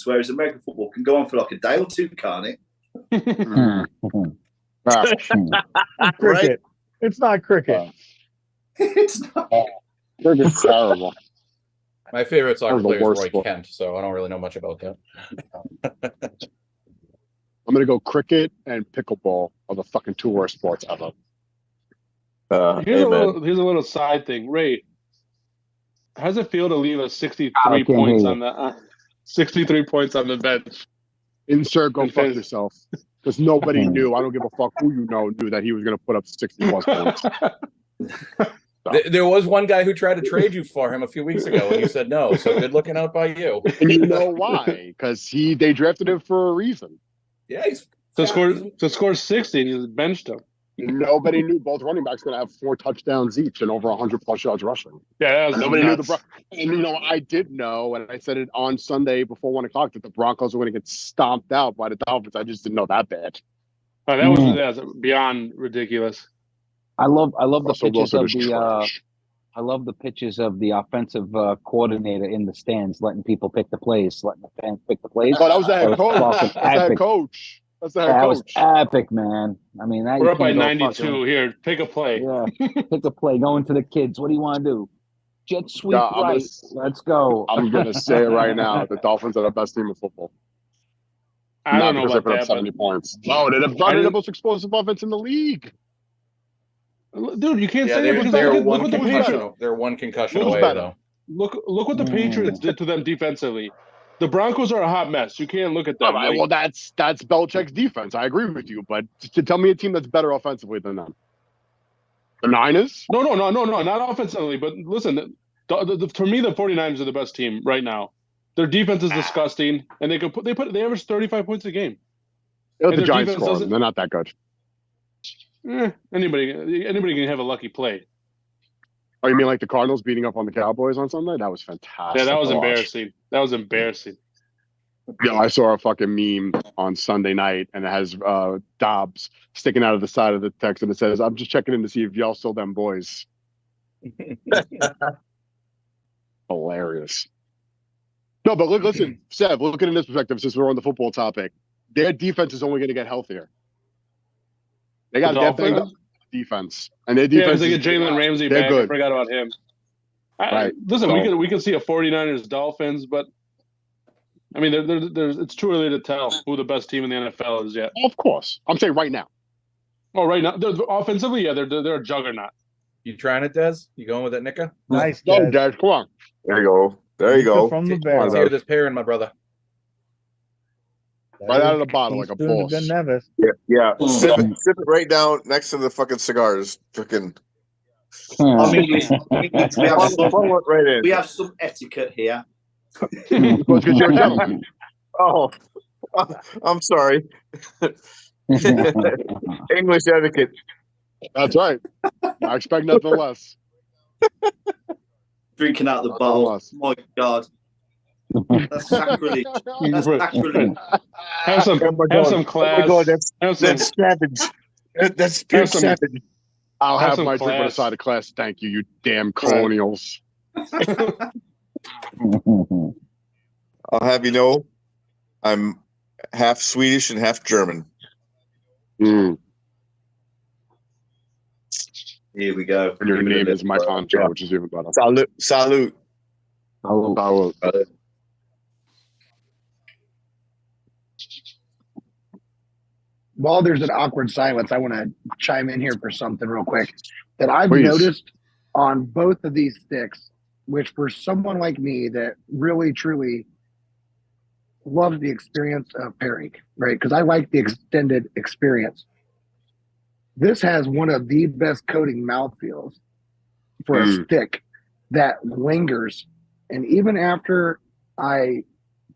whereas American football can go on for like a day or two, can't it? Cricket. It's not cricket. It's not. Cricket's terrible. My favorite soccer That was the player is worst Roy sport. Kent, so I don't really know much about that. I'm gonna go cricket and pickleball are the fucking two worst sports ever. Here's a little side thing, Ray. How does it feel to leave a 63 points on the 63 points on the bench? Insert go fuck yourself. Because nobody knew. I don't give a fuck who you know knew that he was gonna put up 60 plus points. There was one guy who tried to trade you for him a few weeks ago, and you said no. So good looking out by you. And you know why? Because they drafted him for a reason. Yeah, he's to score 60, and he benched him. Nobody knew both running backs going to have 4 touchdowns each and over 100 plus yards rushing. Yeah, that was nobody nuts. knew and you know, I did know, and I said it on Sunday before 1 o'clock that the Broncos were going to get stomped out by the Dolphins. I just didn't know that bad. Oh, that was beyond ridiculous. I love the Russell pictures Wilson of is the trash. I love the pictures of the offensive coordinator in the stands, letting people pick the plays, letting the fans pick the plays. Oh, that was the head coach. fucking That's the head epic. coach. That's the head That coach. was epic, man. I mean, that We're you up by can't go 92. fucking- Here, pick a play. Yeah, pick a play. Going to the kids. What do you want to do? Jet sweep Yeah, right. Let's go. I'm going to say it right now. The Dolphins are the best team in football. I don't know because they about put up that, 70 points. Oh, they're the most explosive offense in the league. Dude, you can't Yeah, say that because they're look one what the concussion. Patriots. They're one concussion Who's away, better? though. Look what the Patriots did to them defensively. The Broncos are a hot mess. You can't look at them. All right, well, that's Belichick's defense. I agree with you, but to tell me a team that's better offensively than them, the Niners? No, not offensively. But listen, for me, the 49ers are the best team right now. Their defense is disgusting, and they average 35 points a game. They let And the their Giants defense score. doesn't- They're not that good. Anybody can have a lucky play. Oh, you mean like the Cardinals beating up on the Cowboys on Sunday? That was fantastic. Yeah, that was to watch. embarrassing. That was embarrassing. Yeah, I saw a fucking meme on Sunday night, and it has Dobbs sticking out of the side of the text, and it says, "I'm just checking in to see if y'all still them boys." Hilarious. No, but listen, Sev, look at it in this perspective, since we're on the football topic. Their defense is only going to get healthier. They got that banged up defense, and their defense. Yeah, because they get Jalen Ramsey they're back. good. I forgot about him. Right. Listen, So- we could see a 49ers Dolphins, but I mean, it's too early to tell who the best team in the NFL is yet. Of course, I'm saying right now. Oh, right now, offensively, yeah, they're a juggernaut. You trying it, Des? You going with it, Nika? Nice, No, Des. Dad, come on. There you go. There you go. From the Let's barrel. hear this pairing, my brother. Right out of the bottle He's like a doing boss. good Nevis. Yeah. Sip it right down next to the fucking cigars. Fucking. I mean, we have some, Throw it right in. we have some etiquette here. Well, because you're a gentleman. Oh, I'm sorry. English etiquette. That's right. I expect nothing less. Drinking out the Nothing bottle. less. My God. That's sacrilege. That's sacrilege. Have some Oh my class. God, that's Have some, savage. That's pure have some- savage. I'll have some my drink with a class. side of class. Thank you, you damn colonials. I'll have you know, I'm half Swedish and half German. Mm. Here we go. And your name is my Pancho, which is even better. Salute. Salute. Salute. While there's an awkward silence, I want to chime in here for something real quick that I've Please. noticed on both of these sticks, which for someone like me that really, truly loves the experience of pairing, right? Because I like the extended experience. This has one of the best coating mouthfeels for a stick that lingers. And even after I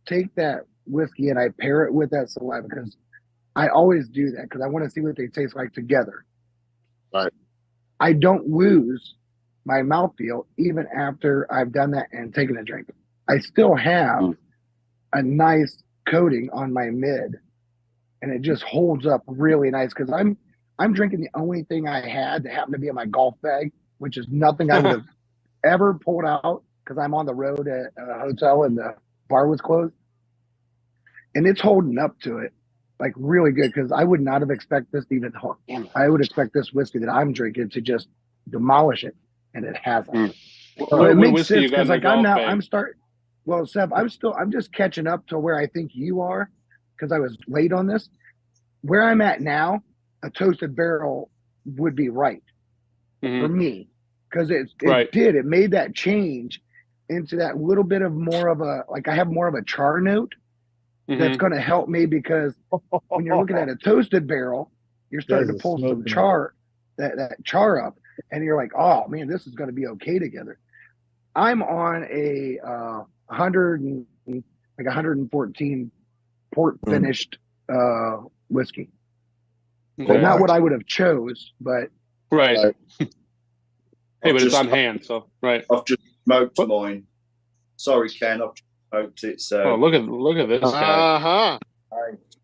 take that whiskey and I pair it with that saliva, because I always do that because I want to see what they taste like together. Right. I don't lose my mouthfeel even after I've done that and taken a drink. I still have a nice coating on my mid, and it just holds up really nice because I'm drinking the only thing I had that happened to be in my golf bag, which is nothing I would have ever pulled out because I'm on the road at a hotel and the bar was closed. And it's holding up to it like really good because I would not have expected this to even hook. I would expect this whiskey that I'm drinking to just demolish it, and it hasn't. So it makes sense because like I'm starting. Well, Seb, I'm just catching up to where I think you are because I was late on this. Where I'm at now, a toasted barrel would be right for me because it made that change into that little bit of more of a, like I have more of a char note that's going to help me because when you're looking at a toasted barrel, you're starting to pull some char, that char up, and you're like, oh man, this is going to be okay together. I'm on a 114 port finished whiskey. Okay. So not what I would have chose, but hey, but it's on hand, so right. I've just smoked mine. Sorry, Ken, I've just smoked it. So oh, look at this guy.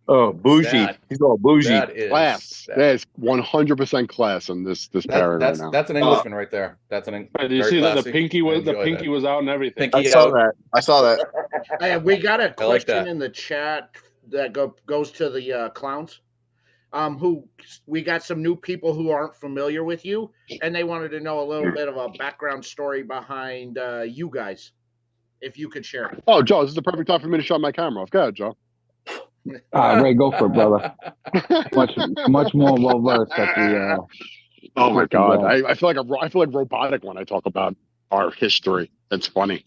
Oh, bougie. He's all bougie. That is Class. There's 100% class in this pairing right now. That's an Englishman right there. That's an Did you see that the pinky was out and everything? I saw that. Hey, we got a like question that. in the chat that goes to the clowns. Who we got some new people who aren't familiar with you, and they wanted to know a little bit of a background story behind you guys, if you could share. Oh, Joe, this is the perfect time for me to shut my camera off. Go ahead, Joe. Ray, go for it, brother. much more well versed at the. Oh my God, I feel like robotic when I talk about our history. It's funny.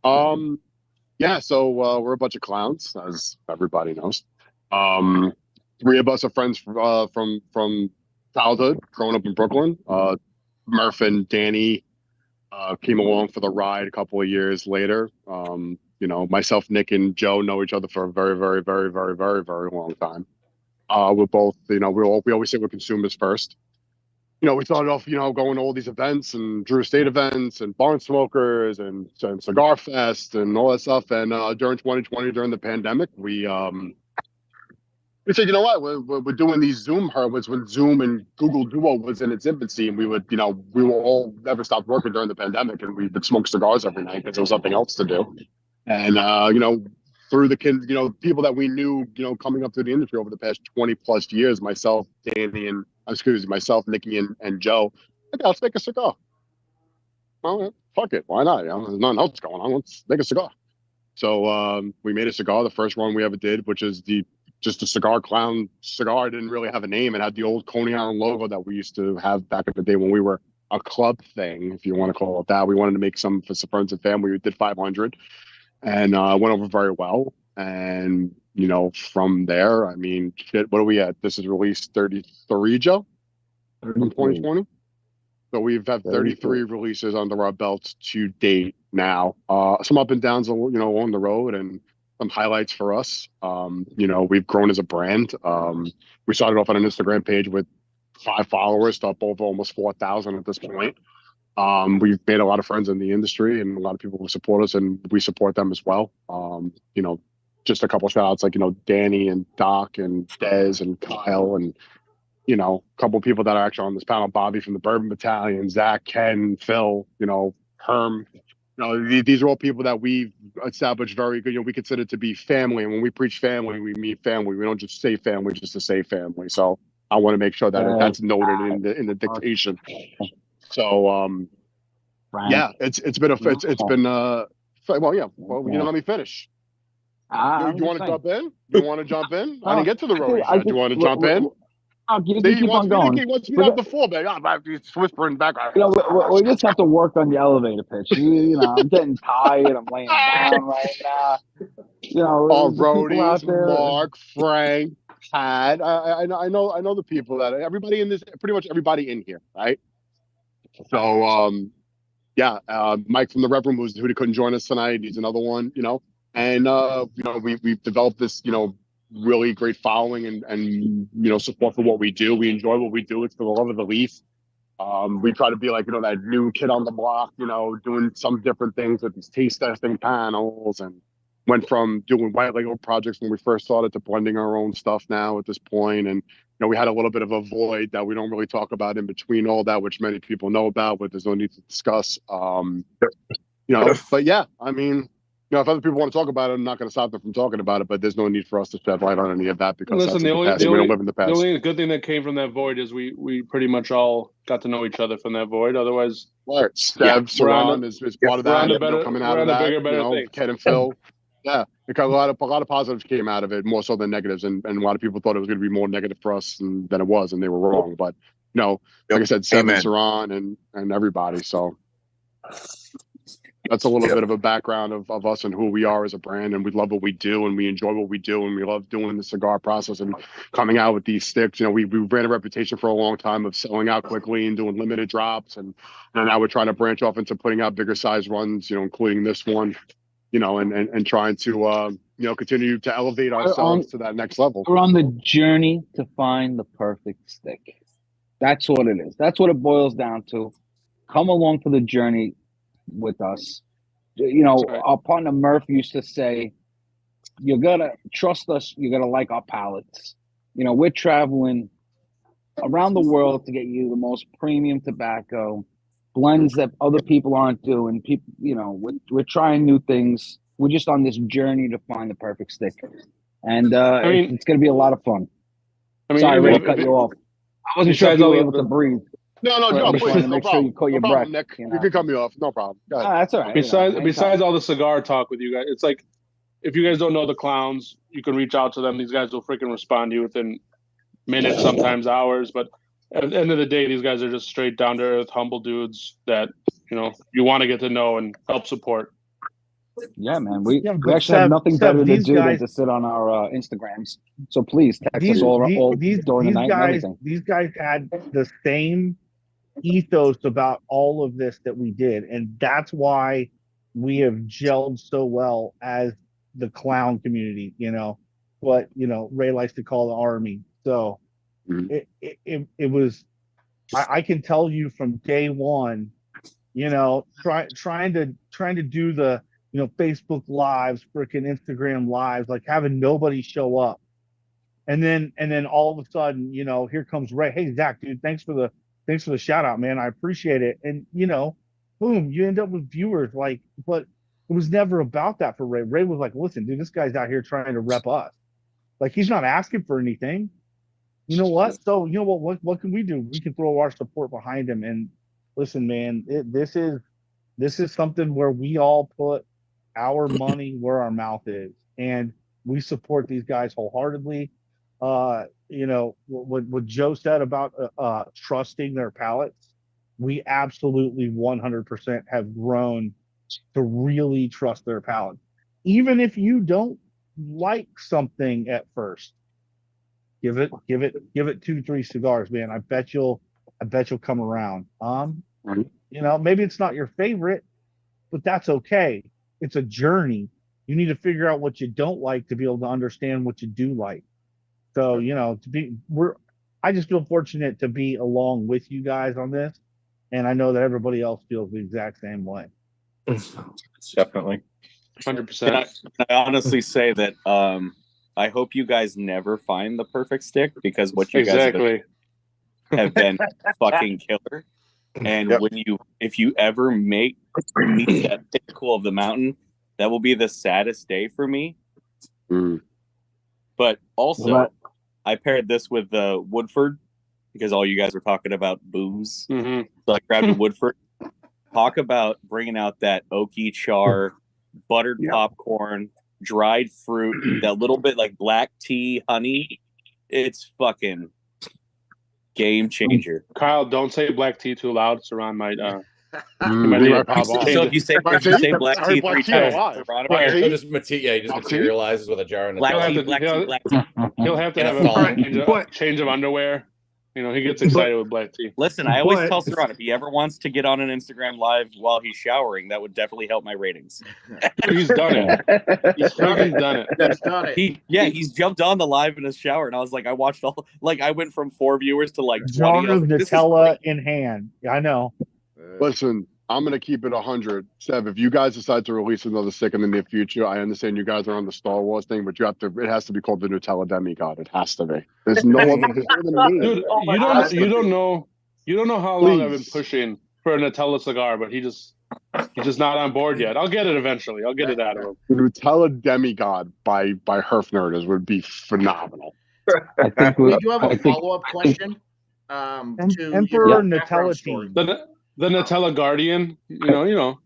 Yeah. So we're a bunch of clowns, as everybody knows. Three of us are friends from childhood, growing up in Brooklyn. Murph and Danny came along for the ride a couple of years later. You know, myself, Nick, and Joe know each other for a very, very, very, very, very, very long time. We're both, you know, we always say we're consumers first. You know, we started off, you know, going to all these events and Drew Estate events and Barn Smokers and Cigar Fest and all that stuff. And during 2020, during the pandemic, we said, you know what, we're doing these Zoom hermits when Zoom and Google Duo was in its infancy, and we would, you know, we were all never stopped working during the pandemic, and we would smoke cigars every night because there was nothing else to do. And you know, through the kids, you know, people that we knew, you know, coming up through the industry over the past 20 plus years, myself, Danny, and myself, Nikki, and Joe, okay, let's make a cigar. Well, fuck it, why not? You know, there's nothing else going on. Let's make a cigar. So we made a cigar, the first one we ever did, which is just a Cigar Clown cigar. It didn't really have a name. It had the old Coney Island logo that we used to have back in the day when we were a club thing, if you want to call it that. We wanted to make some for some friends and family. We did 500 and went over very well. And, you know, from there, I mean, shit, what are we at? This is release 33, Joe, from 2020. So we've had 33 releases under our belts to date now. Some up and downs, you know, on the road, and some highlights for us. You know, we've grown as a brand. We started off on an Instagram page with 5 followers to up over almost 4,000 at this point. We've made a lot of friends in the industry and a lot of people who support us, and we support them as well. You know, just a couple shout outs like, you know, Danny and Doc and Dez and Kyle and, you know, a couple of people that are actually on this panel, Bobby from the Bourbon Battalion, Zach, Ken, Phil, you know, Herm. You know, these are all people that we've established very good. You know, we consider to be family, and when we preach family, we mean family. We don't just say family just to say family. So I want to make sure that that's noted in the dictation. So yeah, it's been well, yeah. Well, you know, let me finish. You want to jump in? You want to jump in? I didn't get to the road yet. Do you want to jump in? You keep on going. He wants me to have the floor, man. He's whispering back. You know, we just have to work on the elevator pitch. You know, I'm getting tired. I'm laying down right now. You know, all the people out roadies, there. Mark, Frank, Pat. I know the people that everybody in this, pretty much everybody in here, right? So yeah, Mike from the Reverend who couldn't join us tonight. He's another one, you know, and you know, we've developed this, you know, really great following and you know, support for what we do. We enjoy what we do. It's for the love of the leaf. We try to be like, you know, that new kid on the block, you know, doing some different things with these taste testing panels, and went from doing white Lego projects when we first started to blending our own stuff now at this point. And, you know, we had a little bit of a void that we don't really talk about in between all that, which many people know about, but there's no need to discuss. You know, but yeah, I mean, you know, if other people want to talk about it, I'm not going to stop them from talking about it, but there's no need for us to shed light on any of that because that's in the past. We don't live in the past. The only good thing that came from that void is we pretty much all got to know each other from that void. Otherwise, Saran is part of that. You know, coming out of that, you know, Ken and Phil. Yeah, because a lot of positives came out of it, more so than negatives, and a lot of people thought it was going to be more negative for us than it was, and they were wrong. But you know, like I said, Seven, Saran, and everybody. So that's a little bit of a background of us and who we are as a brand, and we love what we do, and we enjoy what we do, and we love doing the cigar process and coming out with these sticks. You know, we ran a reputation for a long time of selling out quickly and doing limited drops, and now we're trying to branch off into putting out bigger size runs, you know, including this one, you know, and trying to you know, continue to elevate ourselves to that next level. We're on the journey to find the perfect stick. That's what it is. That's what it boils down to. Come along for the journey with us. You know, our partner Murph used to say, you gotta trust us, you gotta like our palates. You know, we're traveling around the world to get you the most premium tobacco, blends that other people aren't doing. People, you know, we're trying new things. We're just on this journey to find the perfect stick, and it's gonna be a lot of fun. Sorry, Ray, cut you off. I wasn't sure if you were able to breathe. No, please, no problem. Sure you no problem, breath, Nick. You can cut me off. No problem. Go ahead. That's all right. Besides all the cigar talk with you guys, it's like, if you guys don't know the clowns, you can reach out to them. These guys will freaking respond to you within minutes, sometimes hours. But at the end of the day, these guys are just straight down to earth, humble dudes that, you know, you want to get to know and help support. Yeah, man. We actually have nothing better to do than to sit on our Instagrams. So please text us all during the night and everything. These guys had the same ethos about all of this that we did, and that's why we have gelled so well as the clown community, you know, what, you know, Ray likes to call the army. So it was, I can tell you from day one, you know, trying to do the, you know, Facebook lives, freaking Instagram lives, like having nobody show up, and then all of a sudden, you know, here comes Ray. Hey Zach, dude, thanks for the shout out, man. I appreciate it. And you know, boom, you end up with viewers. Like, but it was never about that for Ray. Ray was like, listen, dude, this guy's out here trying to rep us. Like, he's not asking for anything. You know what? So you know what can we do? We can throw our support behind him. And listen, man, this is something where we all put our money where our mouth is, and we support these guys wholeheartedly. You know, what Joe said about trusting their palates, we absolutely 100% have grown to really trust their palate. Even if you don't like something at first, give it 2-3 cigars, man. I bet you'll come around. You know, maybe it's not your favorite, but that's okay. It's a journey. You need to figure out what you don't like to be able to understand what you do like. So, you know, I just feel fortunate to be along with you guys on this, and I know that everybody else feels the exact same way. Definitely, 100%. I honestly say that I hope you guys never find the perfect stick, because what you guys have been fucking killer. And if you ever meet that pinnacle of the mountain, that will be the saddest day for me. But also, I paired this with Woodford because all you guys were talking about booze. So I grabbed a Woodford. Talk about bringing out that oaky char, buttered popcorn, dried fruit, that little bit like black tea, honey. It's fucking game changer. Kyle, don't say black tea too loud. Saran might pop off. So if you say black tea 3 times, he'll just materializes with a jar and He'll have to have a change of underwear. You know, he gets excited with black tea. Listen, I always tell Saran if he ever wants to get on an Instagram live while he's showering, that would definitely help my ratings. He's done it. He's fucking done it. He's done it. He's jumped on the live in his shower, and I was like, I watched all, like, I went from 4 viewers to like 20. Jar of Nutella in hand. I know. Listen, I'm gonna keep it 100. Sev, if you guys decide to release another stick in the near future, I understand you guys are on the Star Wars thing, but it has to be called the Nutella Demigod. It has to be. There's no other name. Dude, you don't know how long I've been pushing for a Nutella cigar, but he's just not on board yet. I'll get it eventually. I'll get it out of him. The Nutella Demigod by Herf Nerders would be phenomenal. We do have a follow-up question. To Emperor Nutella team. The Nutella Guardian, you know.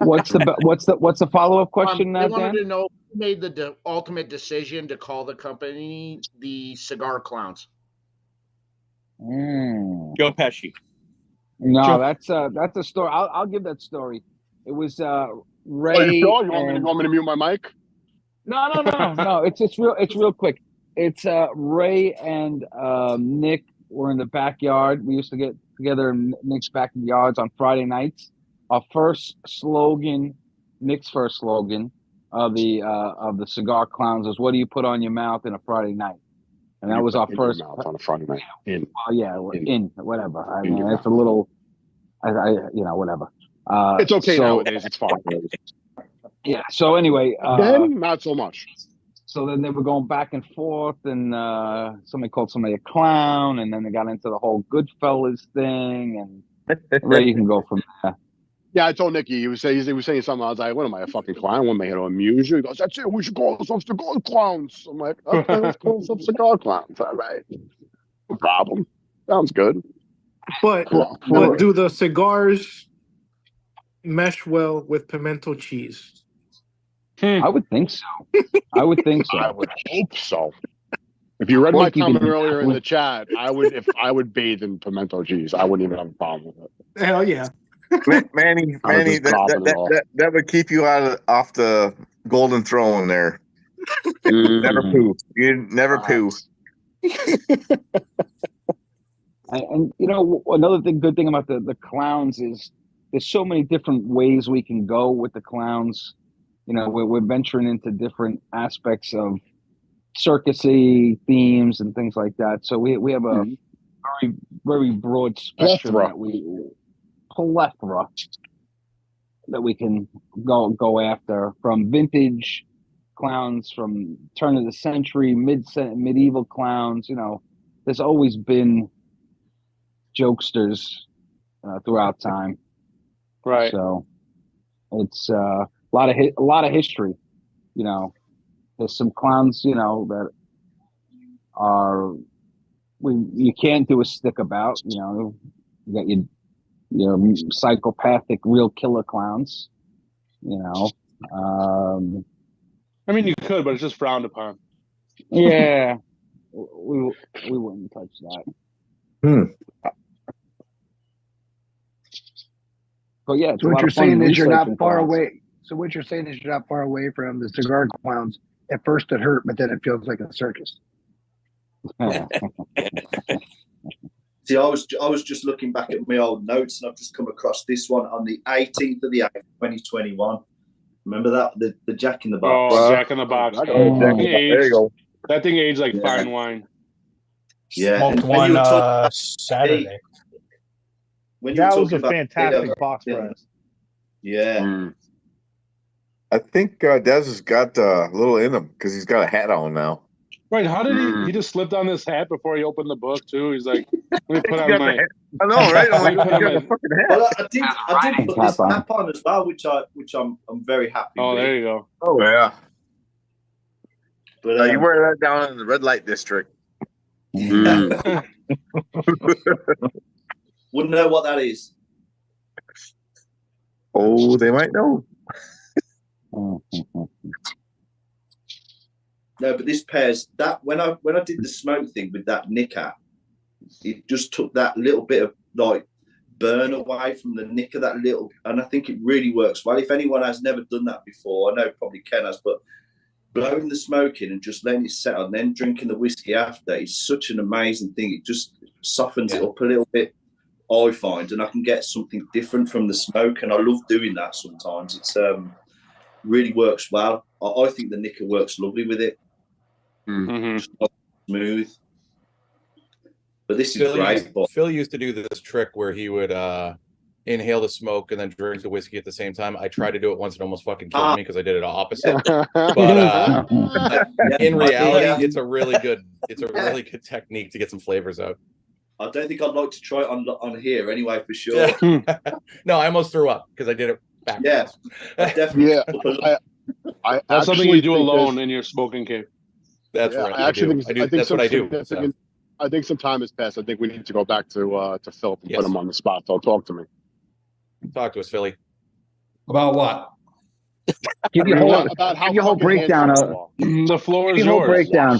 What's the follow-up question they now, wanted Dan? to know who made the ultimate decision to call the company the Cigar Clowns. Joe Pesci. No, that's a story. I'll give that story. It was Ray. Are you sure? You want me to mute my mic? No. It's real quick. It's Ray and Nick were in the backyard. We used to get together in Nick's backyards on Friday nights. Our first slogan, Nick's first slogan of the Cigar Clowns was, "What do you put on your mouth in a Friday night?" And that was our first on a Friday night. In whatever. I mean, it's a little, whatever. It's okay nowadays. It's fine. Yeah. So anyway, then not so much. So then they were going back and forth, and somebody called somebody a clown, and then they got into the whole Goodfellas thing, and Ray, you can go from there. Yeah, I told Nicky, he was saying something. I was like, "What am I, a fucking clown? What am I here to amuse you?" He goes, "That's it. We should call ourselves Cigar Clowns." I'm like, "Okay, let's call ourselves Cigar Clowns." All right, no problem. Sounds good. But do the cigars mesh well with pimento cheese? I would think so. I would hope so. If you read my comment earlier in the chat, I would bathe in pimento cheese. I wouldn't even have a problem with it. Hell yeah. Manny, that would keep you off the golden throne there. Never poo. You never poo. And another good thing about the clowns is there's so many different ways we can go with the clowns. You know, we're venturing into different aspects of circusy themes and things like that. So we have a very, very broad spectrum plethora that we can go after, from vintage clowns, from turn of the century, medieval clowns. You know, there's always been jokesters throughout time. Right. So it's a lot of history. You know, there's some clowns, that are you can't do a stick about. You know, you got your psychopathic real killer clowns. You know, I mean, you could, but it's just frowned upon. Yeah, we wouldn't touch that. But yeah, so what you're saying is you're not far away. So what you're saying is you're not far away from the Cigar Clowns. At first it hurt, but then it feels like a circus. See, I was just looking back at my old notes, and I've just come across this one on the 18th of the 8th, 2021. Remember that the Jack in the Box? Oh, Jack in the Box. There you go. That thing aged like fine wine. Yeah, smoked one Saturday. That was a fantastic box press. Yeah. I think Dez has got a little in him because he's got a hat on now. Right? How did he just slipped on this hat before he opened the book too? He's like, let me put on got my. the hat. I know, right? I'm Let me like, put you on got my. the fucking hat. Well, I did put this cap on as well, which I'm very happy Oh, with. there you go. Oh yeah. But you wear that down in the red light district. Wouldn't know what that is. Oh, they might know. No, but this pairs that when I did the smoke thing with that nicker, it just took that little bit of like burn away from the nicker, that little, and I think it really works well. If anyone has never done that before, I know probably Ken has, but blowing the smoke in and just letting it settle and then drinking the whiskey after is such an amazing thing. It just softens it up a little bit, I find, and I can get something different from the smoke, and I love doing that sometimes. It's really works well. I think the nicker works lovely with it. Just smooth. But this is great. Phil used to do this trick where he would inhale the smoke and then drink the whiskey at the same time. I tried to do it once and almost fucking killed me because I did it opposite. But in reality, it's a really good technique to get some flavors out. I don't think I'd like to try it on here anyway, for sure. No, I almost threw up because I did it back. Yeah, definitely. Yeah, that's something you do alone in your smoking cave. That's right. I actually think that's what I do. So. I think some time has passed. I think we need to go back to Philip and put him on the spot. So talk to me. Talk to us, Philly. About what? Give your whole breakdown. The floor is yours. Whole breakdown.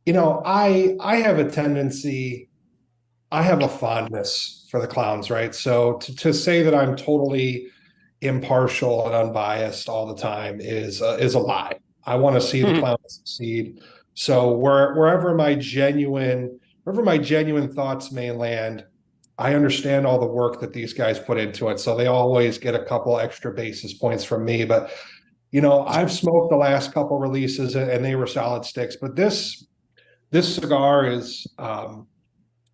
You know, I have a tendency, I have a fondness for the clowns, right? So to say that I'm totally impartial and unbiased all the time is a lie. I want to see the clowns succeed. So wherever my genuine thoughts may land, I understand all the work that these guys put into it. So they always get a couple extra basis points from me. But you know, I've smoked the last couple releases and they were solid sticks. But this cigar is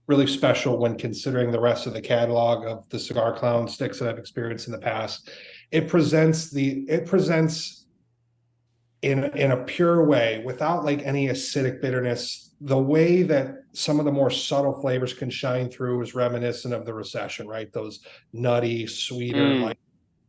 really special when considering the rest of the catalog of the cigar clown sticks that I've experienced in the past. It presents in a pure way, without like any acidic bitterness. The way that some of the more subtle flavors can shine through is reminiscent of the recession, right? Those nutty, sweeter, light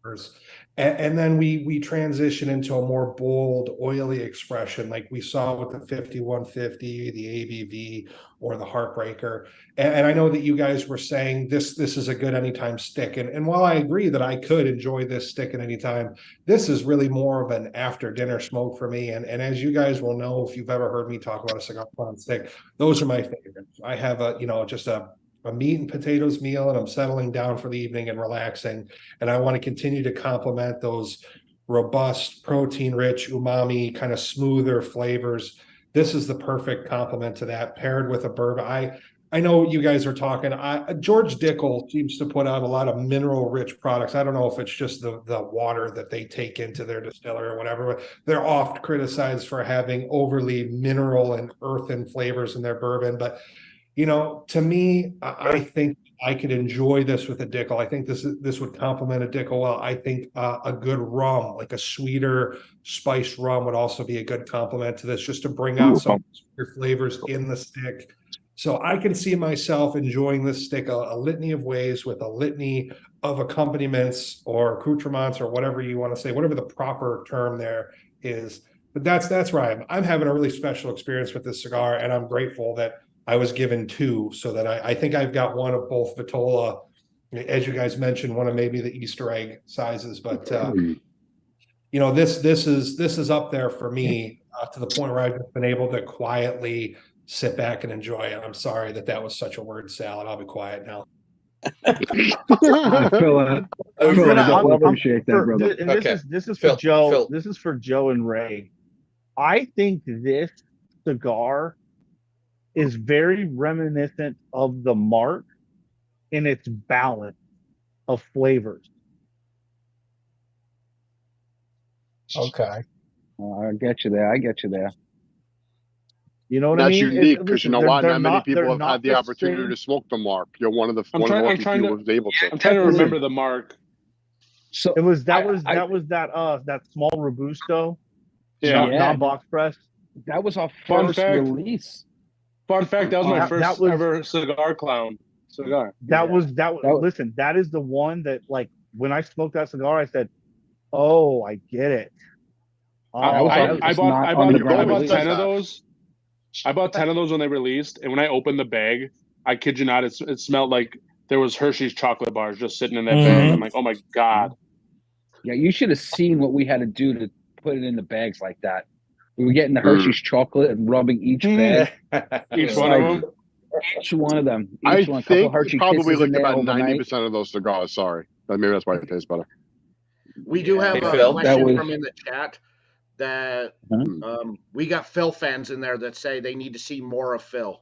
flavors. And then we transition into a more bold, oily expression like we saw with the 5150, the ABV, or the Heartbreaker. And I know that you guys were saying this is a good anytime stick. And while I agree that I could enjoy this stick at any time, this is really more of an after dinner smoke for me. And as you guys will know, if you've ever heard me talk about a cigar clown stick, those are my favorites. I have just a meat and potatoes meal and I'm settling down for the evening and relaxing. And I want to continue to complement those robust, protein rich, umami, kind of smoother flavors. This is the perfect complement to that, paired with a bourbon. I know you guys are talking. George Dickel seems to put out a lot of mineral rich products. I don't know if it's just the water that they take into their distillery or whatever, but they're oft criticized for having overly mineral and earthen flavors in their bourbon. But you know, to me, I think I could enjoy this with a Dickel. I think this would complement a Dickel well. I think a good rum, like a sweeter spiced rum, would also be a good complement to this, just to bring out some sweeter flavors in the stick. So I can see myself enjoying this stick a litany of ways with a litany of accompaniments or accoutrements or whatever you want to say, whatever the proper term there is. But that's right. I'm having a really special experience with this cigar, and I'm grateful that I was given two, so that I think I've got one of both Vitola, as you guys mentioned, one of maybe the Easter egg sizes. But you know, this is up there for me to the point where I've just been able to quietly sit back and enjoy it. I'm sorry that was such a word salad. I'll be quiet now. I appreciate that, brother. And this is for Joe. Phil. This is for Joe and Ray. I think this cigar is very reminiscent of the Mark in its balance of flavors. Okay. I get you there. You know what I mean? That's unique because you know why? Not many people have had the opportunity to smoke the Mark. You're one of the lucky people who was able to. I'm trying to remember the Mark. So that was that small Robusto. non-box press. That was our Fun first fact. release. Fun fact: that was my That first was- ever cigar clown cigar. That was listen, that is the one that, like, when I smoked that cigar, I said, "Oh, I get it." I bought underground 10 of those. I bought 10 of those when they released, and when I opened the bag, I kid you not, it smelled like there was Hershey's chocolate bars just sitting in that bag. I'm like, oh my god. Yeah, you should have seen what we had to do to put it in the bags like that. We were getting the Hershey's chocolate and rubbing each bag. Each one of them? Each one of them. I Each one. A couple think Hershey probably Kisses in licked there about overnight. 90% of those cigars. Sorry, but maybe that's why it tastes better. We do have Hey, a Phil? question from in the chat that we got Phil fans in there that say they need to see more of Phil.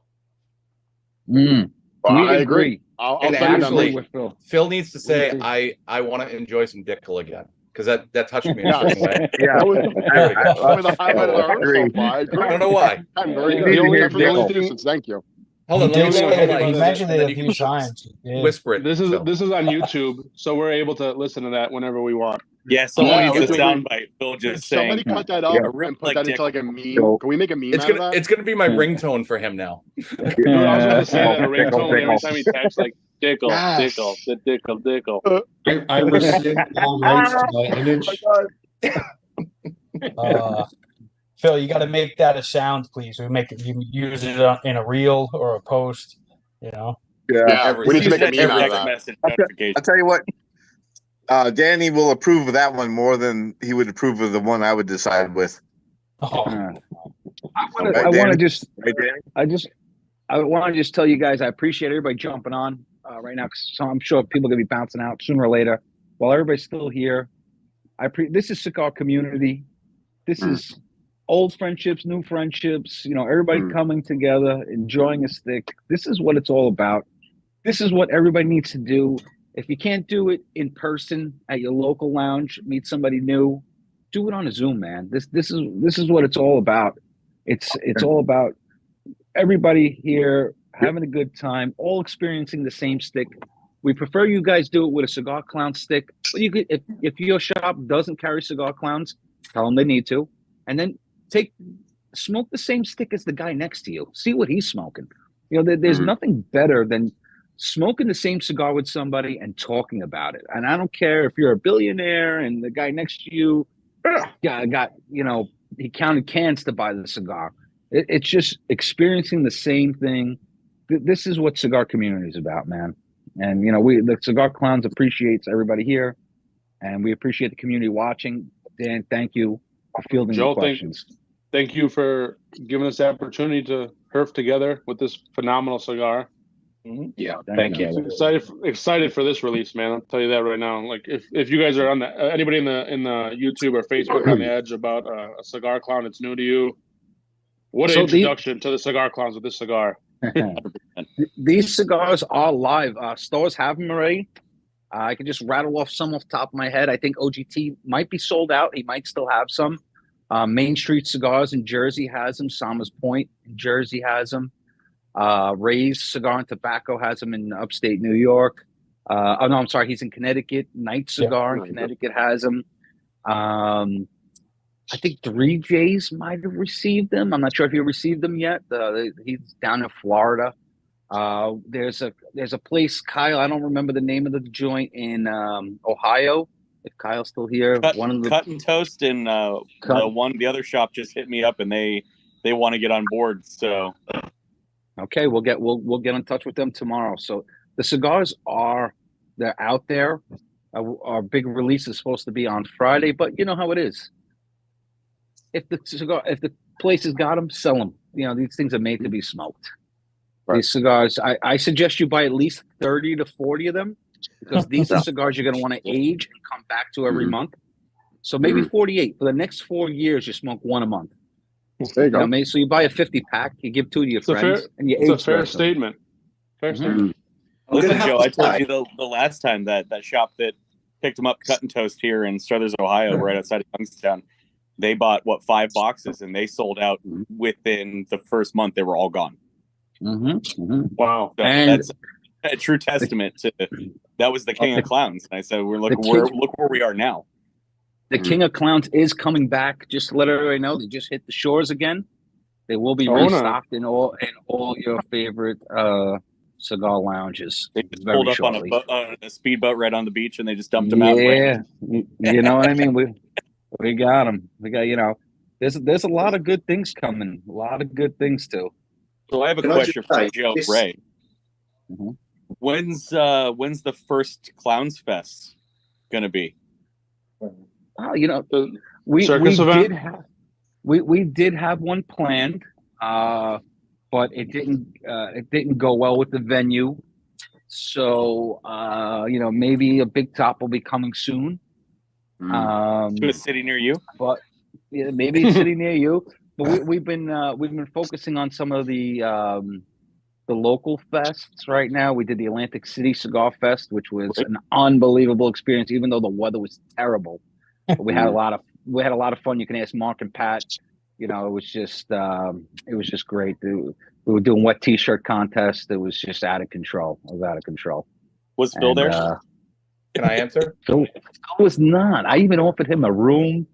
We I agree. agree. I'll And send you that actually, link. Phil needs to say, I want to enjoy some Dickel again. Because that touched me in a certain way. Yeah. That was There we go. probably the highlight of the Herf Agree. so far. I agree. I don't know why. I'm very The good. only- Except for the the only Massachusetts. Thank you. Hold on, He let me did go say on the it, mic, he mentioned and it then a you few can times. Yeah. whisper it. This is Phil. on YouTube, so we're able to listen to that whenever we want. Yeah, someone Yeah, needs we a can- soundbite. Phil just Somebody saying. cut that up a rip and put like that into Dick. like a meme. Can we make a meme It's out of gonna that? it's gonna be my ringtone for him now. I was about to say that a ringtone every time he texts, like Dickel, Yes. Dickel, the Dickel. I rescind all rights to that image. Phil, you got to make that a sound, please. You use it in a reel or a post. You know. Yeah, we need to make a meme out of that. Message notification. I'll tell you what, Danny will approve of that one more than he would approve of the one I would decide with. Oh. I Right, want to Danny? just, Right, Danny? I want to just tell you guys, I appreciate everybody jumping on right now. So I'm sure people are gonna be bouncing out sooner or later. While everybody's still here, this is Cigar Community. This is old friendships, new friendships. You know, everybody coming together, enjoying a stick. This is what it's all about. This is what everybody needs to do. If you can't do it in person at your local lounge, meet somebody new, do it on a Zoom, man. This is what it's all about. It's all about everybody here having a good time, all experiencing the same stick. We prefer you guys do it with a Cigar Clown stick. But you could, if your shop doesn't carry Cigar Clowns, tell them they need to, and then smoke the same stick as the guy next to you. See what he's smoking. You know, there's nothing better than smoking the same cigar with somebody and talking about it. And I don't care if you're a billionaire and the guy next to you got you know, he counted cans to buy the cigar. It's just experiencing the same thing. This is what Cigar Community is about, man. And you know, the Cigar Clowns appreciates everybody here, and we appreciate the community watching. Dan, thank you for fielding the questions. Thank you for giving us the opportunity to herf together with this phenomenal cigar. Yeah, thank you. Excited for this release, man. I'll tell you that right now. Like, if you guys are on anybody in the YouTube or Facebook on the edge about a Cigar Clown, it's new to you. What an introduction to the Cigar Clowns with this cigar. These cigars are live. Stores have them already. I can just rattle off some off the top of my head. I think OGT might be sold out. He might still have some. Main Street Cigars in Jersey has them. Somers Point in Jersey has them. Ray's Cigar and Tobacco has them in upstate New York. Oh, no, I'm sorry. He's in Connecticut. Night Cigar in Connecticut has them. I think 3J's might have received them. I'm not sure if he received them yet. He's down in Florida. There's a place, Kyle, I don't remember the name of the joint in Ohio. If Kyle's still here, Cut and Toast and the other shop just hit me up and they want to get on board. So okay, we'll get in touch with them tomorrow. So the cigars they're out there. Our big release is supposed to be on Friday, but you know how it is. If the place has got them, sell them. You know, these things are made to be smoked. Right. These cigars, I suggest you buy at least 30 to 40 of them, because these are cigars you're going to want to age and come back to every month. So maybe 48. For the next 4 years, you smoke one a month. There you go. Know, so you buy a 50-pack, you give 2 to your friends, and you age. It's a fair statement. Fair statement. Listen, Joe, I told you the last time that shop that picked them up, Cut and Toast, here in Struthers, Ohio, right outside of Youngstown. They bought 5 boxes and they sold out within the first month. They were all gone. Wow, so that's a true testament to that was the king of clowns. And I said, look where we are now. The King of Clowns is coming back. Just to let everybody know, they just hit the shores again. They will be restocked in all your favorite cigar lounges. They just very pulled up shortly. on a speedboat right on the beach, and they just dumped them out. Yeah, you know what I mean. We got them. We got There's a lot of good things coming. A lot of good things too. So I have a question for Joe Ray. Mm-hmm. When's the first Clowns Fest gonna be? Oh, we did have one planned, but it didn't go well with the venue. So maybe a big top will be coming soon. To a city near you, but yeah, maybe a city near you. But we've been focusing on some of the local fests right now. We did the Atlantic City Cigar Fest, which was an unbelievable experience, even though the weather was terrible. But we had a lot of fun. You can ask Mark and Pat. It was just great. We were doing wet T-shirt contest. It was just out of control. It was out of control. Was Phil there? Can I answer? Phil was not. I even offered him a room,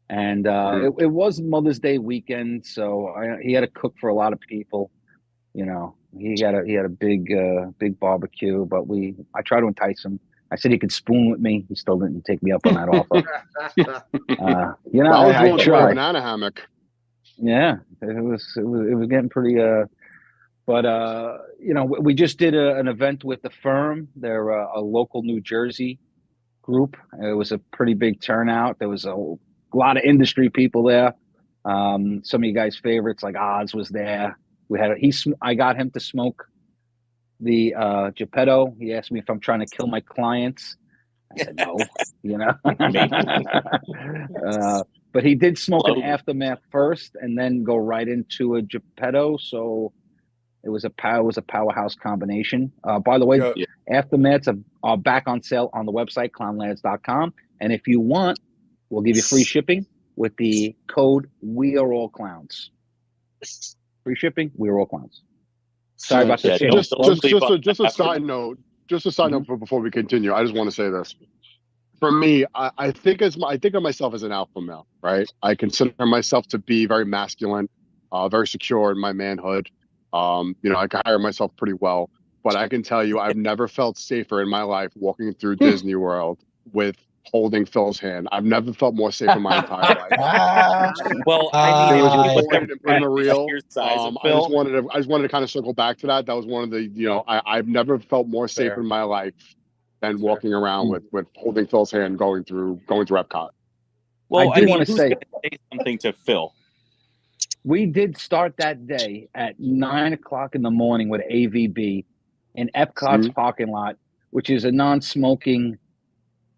and it was Mother's Day weekend, so he had to cook for a lot of people. He had a big barbecue, but I tried to entice him. I said he could spoon with me. He still didn't take me up on that offer. I was a banana hammock. Yeah, it was getting pretty. We just did an event with the firm. They're a local New Jersey group. It was a pretty big turnout. There was a lot of industry people there. Some of you guys' favorites, like Oz, was there. I got him to smoke the Geppetto. He asked me if I'm trying to kill my clients. I said no, but he did smoke an Aftermath first and then go right into a Geppetto. So it was a powerhouse combination. By the way, Aftermaths are back on sale on the website, clownlads.com. And if you want, we'll give you free shipping with the code We Are All Clowns. Free shipping, We Are All Clowns. Sorry about that. Just a side note. Just a side note before we continue. I just want to say this. For me, I think of myself as an alpha male, right? I consider myself to be very masculine, very secure in my manhood. I can hire myself pretty well, but I can tell you, I've never felt safer in my life walking through Disney World with holding Phil's hand. I've never felt more safe in my entire life. Well, it was important and put in a reel. I just wanted to kind of circle back to that. That was one of the, I've never felt more safe in my life than walking around with holding Phil's hand going through Epcot. Well, I want to say something to Phil. We did start that day at 9:00 in the morning with AVB in Epcot's parking lot, which is a non-smoking.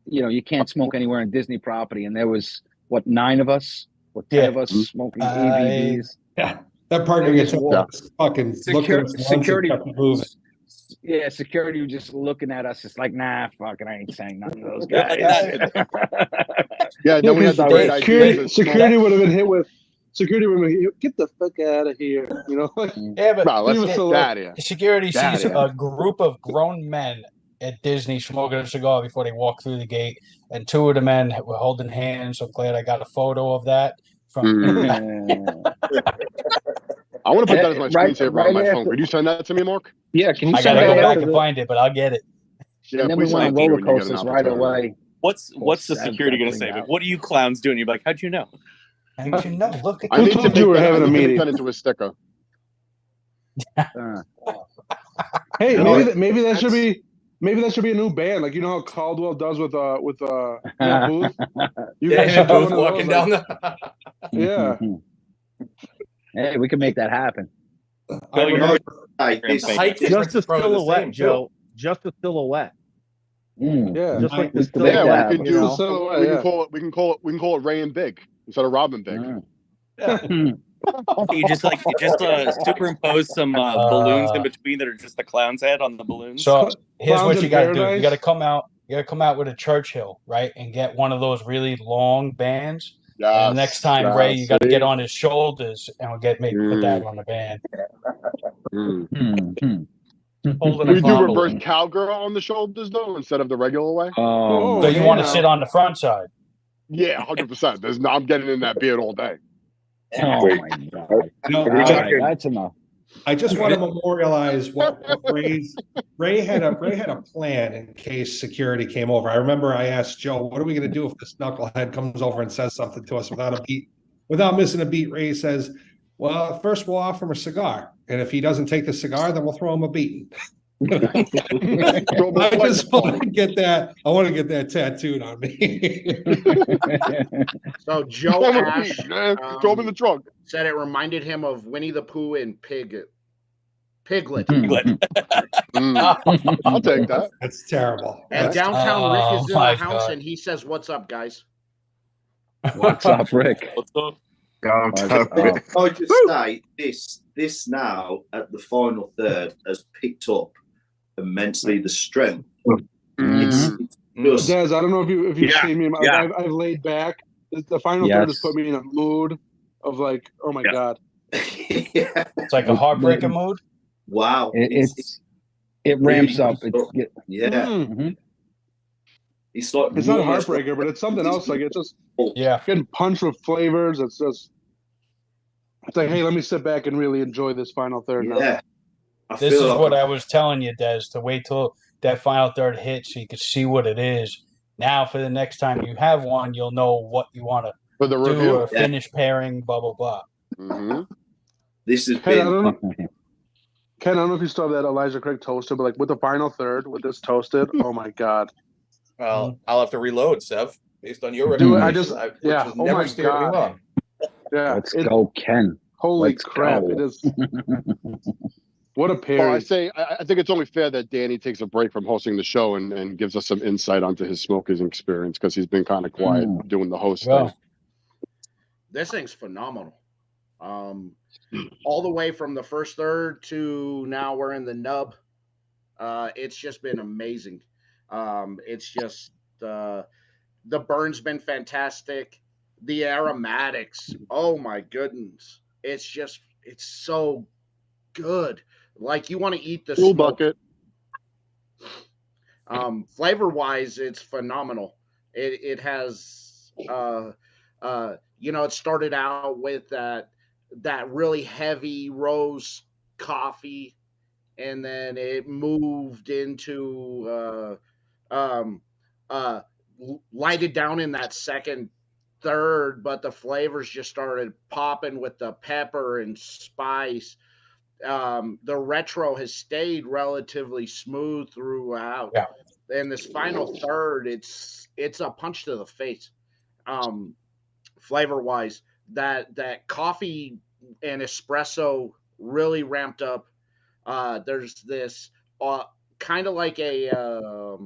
You can't smoke anywhere in Disney property, and there was 9 of us, 10 of us smoking AVBs. Yeah, that partner gets fucking security. Yeah, security was just looking at us. It's like, nah, fucking, I ain't saying nothing to those guys. Then we had the great idea. Security would have been hit with. Security would have been get the fuck out of here. Yeah, but security sees a group of grown men at Disney smoking a cigar before they walk through the gate, and 2 of the men were holding hands. I'm glad I got a photo of that. I want to put that as my screensaver on my phone. Could you send that to me, Mark? Yeah, can you I gotta go back and find it, but I'll get it. Yeah, and then we went on roller coasters right away. What's the security going to say? But what are you clowns doing? You're like, how'd you know? How'd you know? Look at who told you we're having a meeting? That into a sticker. Hey, maybe that should be. Maybe that should be a new band, like how Caldwell does with Booth. You guys should do walking down the. Yeah. Hey, we can make that happen. Just a silhouette, Joe. Just a silhouette. Yeah, just like the silhouette. We can call it Ray and Big instead of Robin Big. You just superimpose some balloons in between that are just the clown's head on the balloons. So here's what you got to do: you got to come out with a Churchill, right, and get one of those really long bands. And next time, Ray, you got to get on his shoulders, and we'll put that on the band. We do reverse cowgirl on the shoulders though, instead of the regular way. So you want to sit on the front side? Yeah, 100%. There's no, I'm getting in that beard all day. Oh my god! No, All right, that's enough. I just want to memorialize what Ray had a plan in case security came over. I remember I asked Joe, "What are we going to do if this knucklehead comes over and says something to us without missing a beat?" Ray says, "Well, first we'll offer him a cigar, and if he doesn't take the cigar, then we'll throw him a beating." I just want to get that. I want to get that tattooed on me. So Joe Throw him a Ash beat, man. Throw him in the trunk. said it reminded him of Winnie the Pooh and Piglet. I'll take that. That's terrible. And Downtown Rick is in my the house, God. and he says, "What's up, guys?" What's up, Rick? What's up? I just say this now at the final third has picked up immensely the strength. Des, I don't know if you've seen me. I've laid back. The final third has put me in a mood of like, oh my god. It's like a heartbreaker mood. Wow. It ramps up. It's like it's not a heartbreaker, but it's something else. Like it's just getting punched with flavors. It's like, hey, let me sit back and really enjoy this final third now. This is what I was telling you, Des, to wait till that final third hits so you can see what it is. Now, for the next time you have one, you'll know what you want to do review. or finish pairing, blah, blah, blah. This is Ken, I don't know if you still have that Elijah Craig toasted, but like with the final third, with this toasted, oh my god. Well, I'll have to reload, Sev, based on your Dude, recommendation. oh my god. Yeah, let's go, Ken. Holy Let's crap! go. It is. What a Well, pairing. I think it's only fair that Danny takes a break from hosting the show and gives us some insight onto his smoking experience because he's been kind of quiet doing the host thing. This thing's phenomenal. All the way from the first third to now we're in the nub. It's just been amazing. It's just the burn's been fantastic. The aromatics, oh my goodness. It's so good. Like you want to eat the Full smoke. bucket. Flavor wise, it's phenomenal. It has it started out with that really heavy rose coffee, and then it moved into lighted down in that second third, but the flavors just started popping with the pepper and spice. The retro has stayed relatively smooth throughout. Yeah. And this final third, it's a punch to the face. Flavor wise, that coffee and espresso really ramped up. There's this kind of like a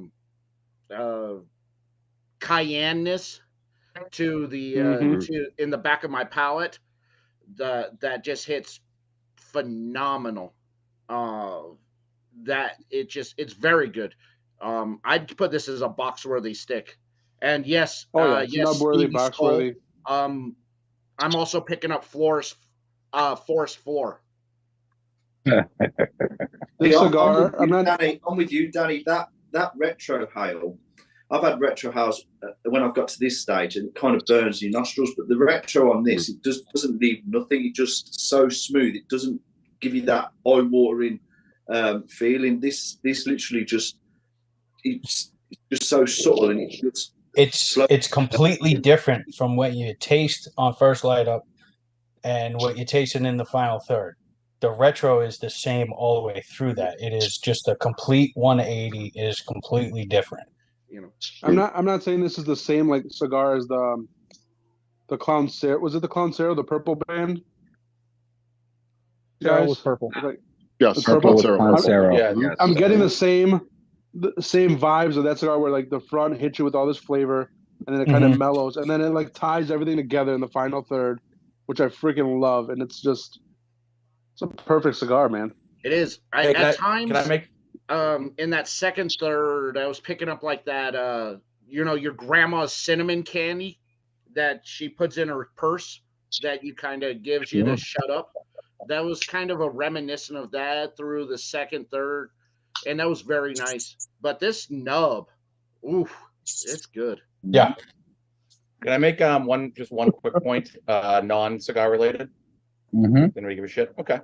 cayenne-ness to the to in the back of my palate that just hits phenomenal. That it's very good. I'd put this as a box worthy stick. And yes, yes, worthy, Stevie box Skull, worthy. I'm also picking up Forest 4. The cigar. I'm with you, Danny. That retro hail. I've had retro house when I've got to this stage, and it kind of burns your nostrils. But the retro on this, it just doesn't leave nothing. It's just so smooth. It doesn't give you that eye-watering feeling. This literally just it's just so subtle, and it's completely different from what you taste on first light up and what you're tasting in the final third. The retro is the same all the way through that. It is just a complete 180. It is completely different. I'm not saying this is the same like cigar as the Clown Cero. Was it the Clown Cero, the purple band? Yeah, it was purple. Yes, purple Clown Cero. Yeah, I'm getting the same vibes of that cigar where like the front hits you with all this flavor and then it kind of mellows and then it like ties everything together in the final third, which I freaking love. And it's a perfect cigar, man. It is. Hey, At times, can I make in that second third, I was picking up like that, your grandma's cinnamon candy that she puts in her purse that you kind of gives you to shut up. That was kind of a reminiscent of that through the second, third, and that was very nice. But this nub, oof, it's good. Yeah. Can I make one quick point, non-cigar related? Mm-hmm. Then we give a shit. Okay.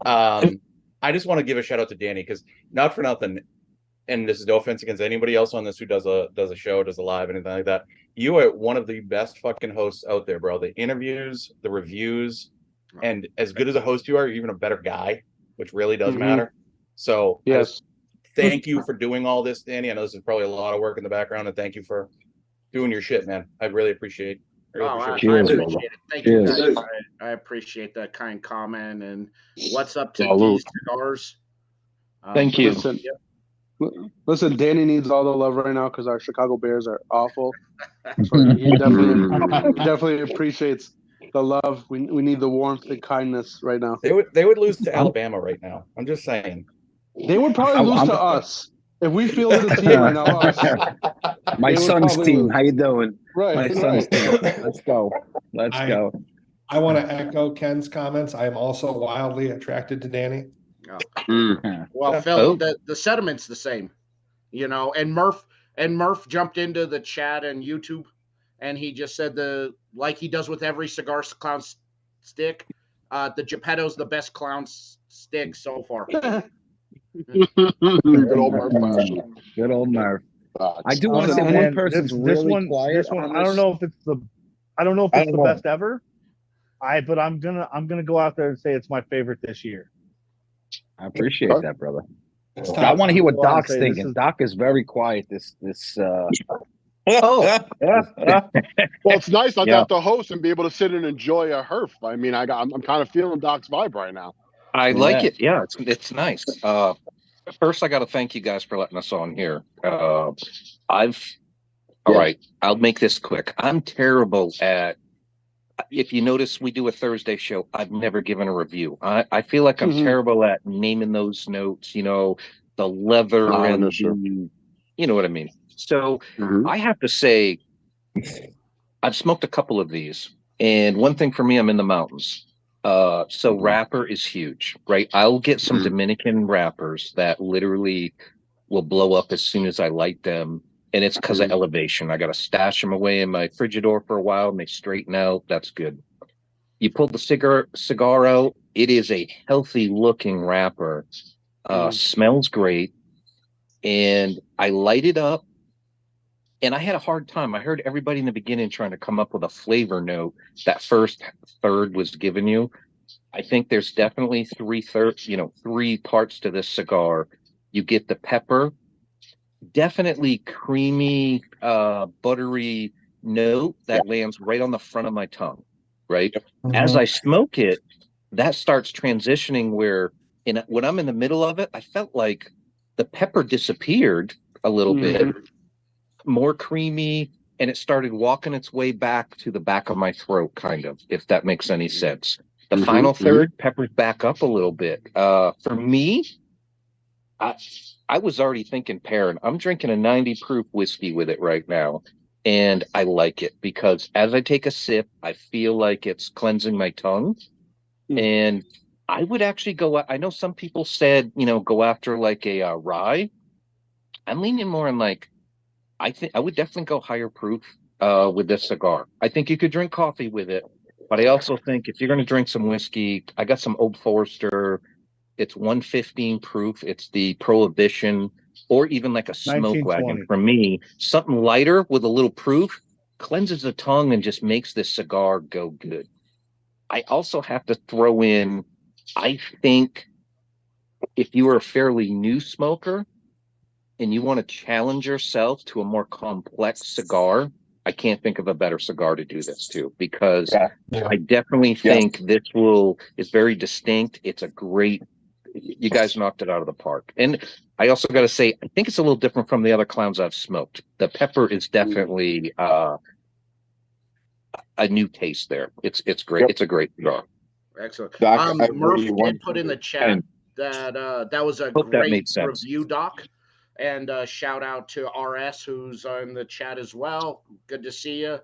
I just want to give a shout out to Danny because not for nothing, and this is no offense against anybody else on this who does a show, does a live, anything like that. You are one of the best fucking hosts out there, bro. The interviews, the reviews, and as good as a host you are, you're even a better guy, which really does matter. So yes, thank you for doing all this, Danny. I know this is probably a lot of work in the background, and thank you for doing your shit, man. I really appreciate. I appreciate it. Thank you guys. I appreciate that kind comment. And what's up to these cigars? Thank you. Listen, Danny needs all the love right now because our Chicago Bears are awful. So he definitely appreciates the love. We need the warmth and kindness right now. They would lose to Alabama right now. I'm just saying. They would probably lose to us. If we fielded a team right now, us. My son's team. Lose. How you doing? Right. My son's team. Let's go. Let's go. I want to echo Ken's comments. I am also wildly attracted to Danny. Well, Phil, the sentiment's the same, you know. And Murph jumped into the chat and YouTube, and he just said like he does with every cigar clown stick, the Geppetto's the best clown stick so far. Good old Murph. Good old Murph. I do want to say one person's really quiet. This one, I don't know if it's the best ever. But I'm gonna go out there and say it's my favorite this year. I appreciate that, brother. I want to hear what Doc's thinking. Doc is very quiet. Well, it's nice. I got to host and be able to sit and enjoy a Herf. I mean, I'm kind of feeling Doc's vibe right now. I like it. Yeah, it's nice. First, I got to thank you guys for letting us on here. All right, I'll make this quick. I'm terrible at. If you notice, we do a Thursday show. I've never given a review. I feel like I'm terrible at naming those notes. You know, the leather and you know what I mean. So I have to say, I've smoked a couple of these, and one thing for me, I'm in the mountains. So wrapper is huge, right? I'll get some Dominican wrappers that literally will blow up as soon as I light them. And it's because of elevation. I got to stash them away in my Frigidor for a while and they straighten out. That's good. You pull the cigar out. It is a healthy looking wrapper. Smells great. And I light it up. And I had a hard time. I heard everybody in the beginning trying to come up with a flavor note. That first third was given you. I think there's definitely three parts to this cigar. You get the pepper, definitely creamy, buttery note that lands right on the front of my tongue, right? As I smoke it, that starts transitioning where when I'm in the middle of it, I felt like the pepper disappeared a little bit, more creamy, and it started walking its way back to the back of my throat, kind of, if that makes any sense. The final third, peppers back up a little bit. For me, I was already thinking pairing. I'm drinking a 90 proof whiskey with it right now, and I like it because as I take a sip, I feel like it's cleansing my tongue. And I would actually go. I know some people said, go after like a rye. I'm leaning more on like. I think I would definitely go higher proof with this cigar. I think you could drink coffee with it, but I also think if you're going to drink some whiskey, I got some Old Forester. It's 115 proof. It's the Prohibition, or even like a Smoke Wagon. For me, something lighter with a little proof cleanses the tongue and just makes this cigar go good. I also have to throw in, I think if you are a fairly new smoker and you want to challenge yourself to a more complex cigar, I can't think of a better cigar to do this to, because I definitely think this is very distinct. It's a great, you guys knocked it out of the park. And I also got to say, I think it's a little different from the other clowns I've smoked. The pepper is definitely a new taste there. It's great. It's a great cigar. Excellent. Doc, Murph did put in the chat that was a great review, Doc. And shout out to RS, who's on the chat as well. Good to see you.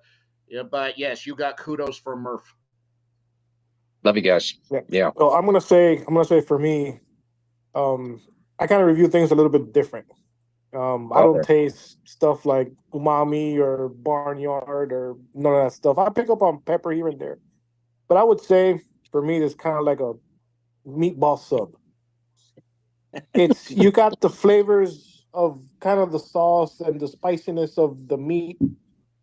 Yeah, but yes, you got kudos for Murph. Love you guys. Yeah. So I'm gonna say for me, I kind of review things a little bit different. I don't taste stuff like umami or barnyard or none of that stuff. I pick up on pepper here and there, but I would say for me, it's kind of like a meatball sub. It's you got the flavors of kind of the sauce and the spiciness of the meat,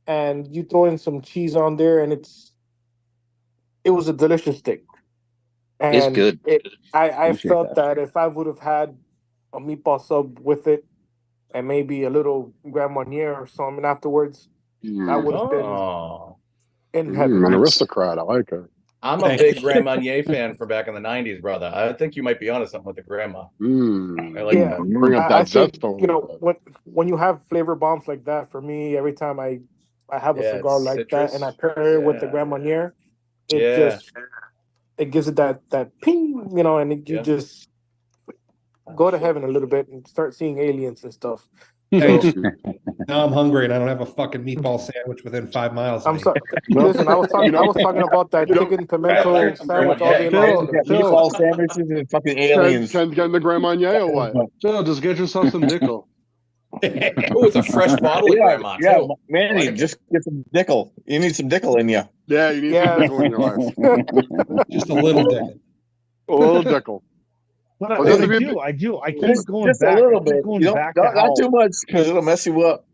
and you throw in some cheese on there, and it was a delicious steak. It's And good. I Appreciate felt that. that if I would have had a meatball sub with it and maybe a little Grand Marnier or something afterwards, that would have been in heaven. An aristocrat. I like it. I'm a big Grand Marnier fan from back in the '90s, brother. I think you might be onto something with the grandma. I like Yeah, that. Bring up I that think zest over you know when you have flavor bombs like that. For me, every time I have a Yeah, cigar it's like that and I citrus. pair it with the Grand Marnier, it Yeah. just it gives it that ping, you know, and you just go to heaven a little bit and start seeing aliens and stuff. Hey, So now I'm hungry and I don't have a fucking meatball sandwich within 5 miles. I'm sorry. Listen, I was talking about that chicken pimento sandwich all day long. Meatball sandwiches and fucking aliens. Can get the Grand Marnier or what? Phil, just get yourself some Dickel. Oh, it's a fresh bottle of grandma Yeah, too. Manny, just get some Dickel. You need some Dickel in you. Yeah, you need some Dickel in your life. Just a little Dickel. A little Dickel. But Well, this would be- I do. I keep Just, going just back. a little I keep bit. going You don't, back to not how. too much because it'll mess you up.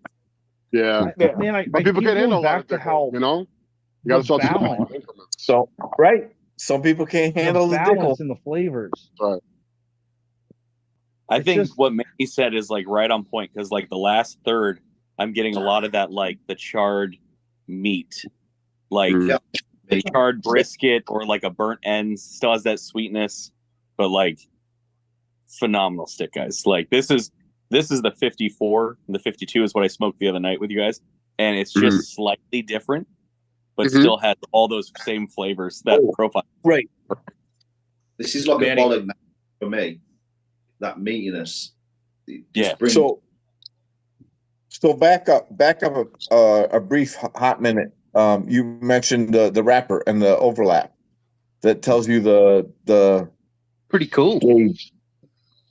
Yeah. Man, I But people keep can't handle going a lot of back to Dickel, how you know? You got to start small balance, increments. So, right. Some people can't handle the Dickel. balance in the flavors. Right. I It's think just- what Manny said is like right on point because like the last third, I'm getting a lot of that like the charred meat, like the charred brisket or like a burnt end still has that sweetness, but like phenomenal stick, guys. Like this is the 54. The 52 is what I smoked the other night with you guys, and it's just slightly different, but still has all those same flavors. That profile, right? This is like Manny. a bollock for me. That meatiness. Yeah. So back up a brief hot minute. You mentioned the wrapper and the overlap that tells you the Pretty cool gauge.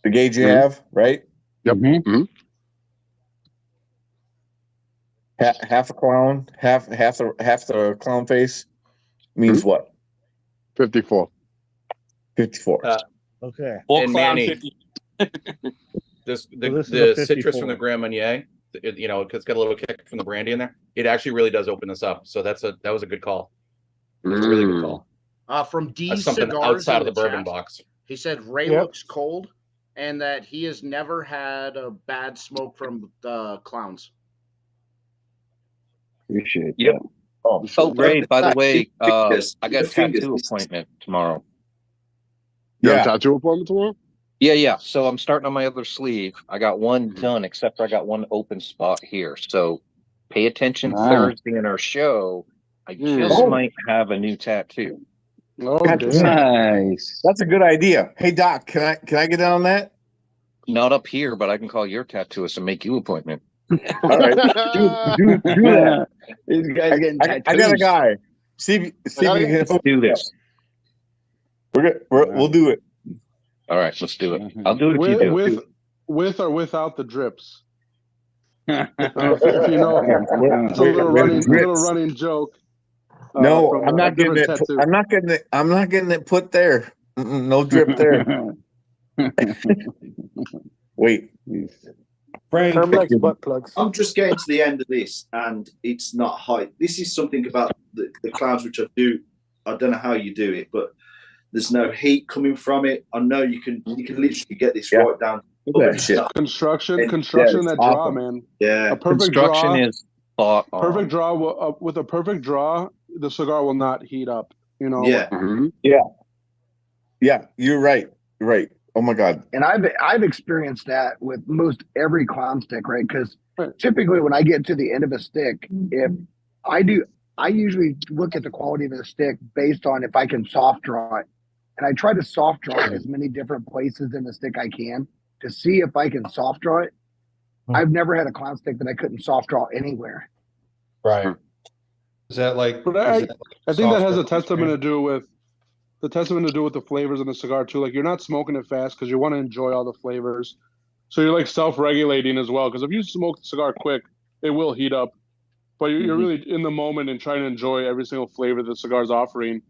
The gauge you have, right? Yep. Half a clown, half the clown face means what? 54. 54. Okay. Full And clown Manny, 50. this So this is the a citrus 54. from the Grand Marnier, you know, it's got a little kick from the brandy in there. It actually really does open this up. So that was a good call. It was a really good call. From D That's something Cigars outside in of the bourbon chat, box. He said Ray Yep. looks cold and that he has never had a bad smoke from the clowns. Appreciate Yep. that. Oh, great. By the way, I got a fingers. tattoo appointment tomorrow. You have a tattoo appointment tomorrow? Yeah. So I'm starting on my other sleeve. I got one done, except for I got one open spot here. So pay attention Nice. Thursday in our show. I just might have a new tattoo. Oh, Nice. That's a good idea. Hey Doc, can I get in on that? Not up here, but I can call your tattooist and make you an appointment. All right, do that. These guys getting I got a guy. See if you can Let's do this. We'll do it. All right, let's do it. I'll do it if you do it. With or without the drips. If you know, it's a little running joke. No, from I'm a not getting it. different tattoo. I'm not getting it put there. No drip there. Wait. Frank, Herm likes butt plugs. I'm just getting to the end of this, and it's not high. This is something about the clouds, which I don't know how you do it, but there's no heat coming from it. I know you can literally get this right down. That shit. Construction, Yeah, that draw, awesome. man. Yeah, A perfect Construction draw. is spot on. Perfect draw with a perfect draw, the cigar will not heat up. You know. Yeah. Yeah, you're right. You're right. Oh my God. And I've experienced that with most every clown stick, right? Because typically when I get to the end of a stick, if I usually look at the quality of the stick based on if I can soft draw it. And I try to soft draw it as many different places in the stick I can to see if I can soft draw it. I've never had a clown stick that I couldn't soft draw anywhere. Right. Is that like? But I think that has a testament to do with the flavors in the cigar too. Like you're not smoking it fast because you want to enjoy all the flavors. So you're like self-regulating as well. Because if you smoke the cigar quick, it will heat up. But you're really in the moment and trying to enjoy every single flavor the cigar's offering.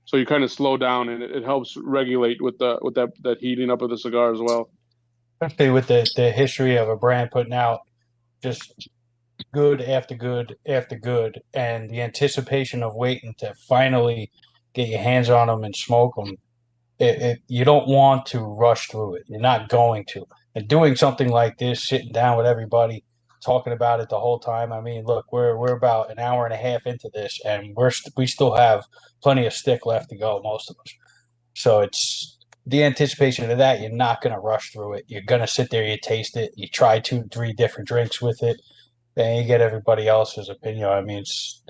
So you kind of slow down, and it helps regulate with that heating up of the cigar as well. Especially with the history of a brand putting out just good after good after good, and the anticipation of waiting to finally get your hands on them and smoke them. You don't want to rush through it. You're not going to. And doing something like this, sitting down with everybody, talking about it the whole time. I mean, look, we're about an hour and a half into this, and we still have plenty of stick left to go, most of us. So it's the anticipation of that. You're not going to rush through it. You're going to sit there, you taste it, you try 2, 3 different drinks with it, then you get everybody else's opinion. I mean, it's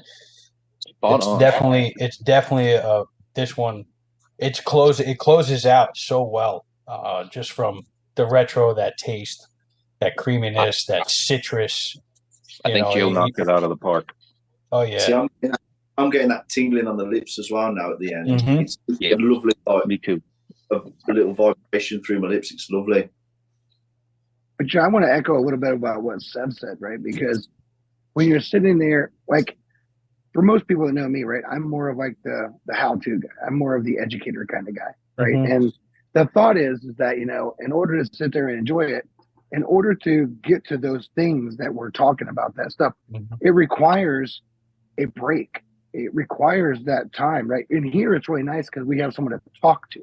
definitely this one. It closes out so well, just from the retro, that taste, that creaminess, that citrus. I think Joe knocked it out of the park. Oh yeah. See, I'm getting that tingling on the lips as well now at the end. Mhm. It's a lovely, like, me too. A little vibration through my lips. It's lovely. But John, I want to echo a little bit about what Seb said, right? Because when you're sitting there, like, for most people that know me, right, I'm more of like the how-to guy. I'm more of the educator kind of guy, right? Mhm. And the thought is that, you know, in order to sit there and enjoy it, in order to get to those things that we're talking about, that stuff, it requires a break. It requires that time, right? And here it's really nice because we have someone to talk to.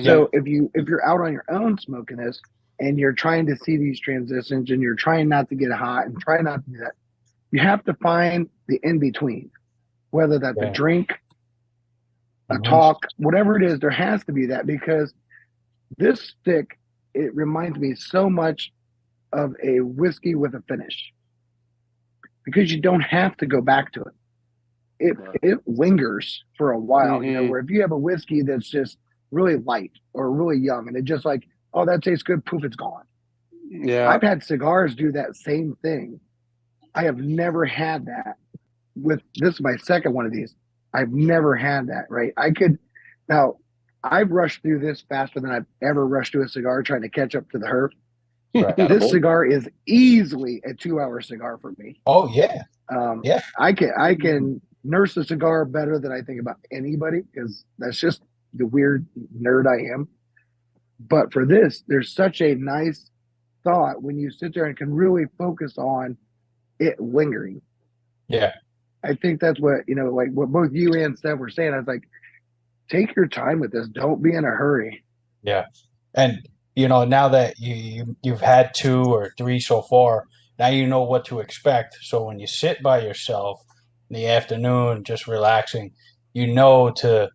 So if you're out on your own smoking this and you're trying to see these transitions and you're trying not to get hot and try not to do that, you have to find the in between, whether that's a drink, a talk, whatever it is. There has to be that, because this stick, it reminds me so much of a whiskey with a finish, because you don't have to go back to it. It lingers for a while, you know, where if you have a whiskey that's just really light or really young and it just like, oh, that tastes good, poof, it's gone. Yeah. I've had cigars do that same thing. I have never had that with this is my second one of these. I've never had that, right? Now I've rushed through this faster than I've ever rushed through a cigar trying to catch up to the Herf. Right. This cigar is easily a 2-hour cigar for me. Oh yeah. Yeah. I can nurse a cigar better than I think about anybody, because that's just the weird nerd I am. But for this, there's such a nice thought when you sit there and can really focus on it lingering. Yeah. I think that's what, you know, like what both you and Steph were saying. I was like, take your time with this. Don't be in a hurry. Yeah. And, you know, now that you've had 2 or 3 so far, now you know what to expect. So when you sit by yourself in the afternoon, just relaxing, you know to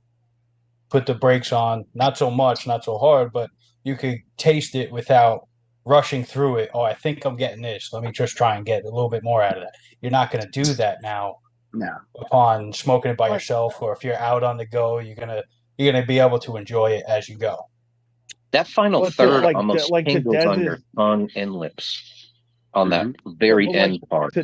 put the brakes on, not so much, not so hard, but you could taste it without rushing through it. Oh, I think I'm getting this. Let me just try and get a little bit more out of that. You're not going to do that now. No. Upon smoking it by yourself, or if you're out on the go, you're gonna be able to enjoy it as you go. That final Well, it's third like almost the tingles on desert- your tongue and lips on that very Well, like, end part.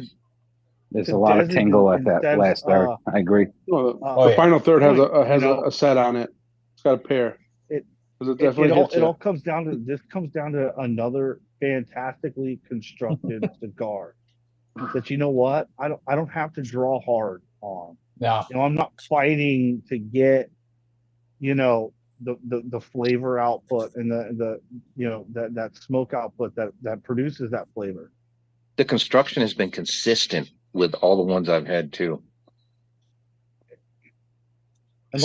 There's to a lot of designate tingle at that instead, last third. I agree. Well, Oh, the yeah. final third has You know, a set on it. It's got a pair. It definitely hits all you. comes down to this. Comes down to another fantastically constructed cigar. That, you know what, I don't have to draw hard on. No. You know, I'm not fighting to get, you know, the flavor output and the you know that smoke output that produces that flavor. The construction has been consistent with all the ones I've had too. And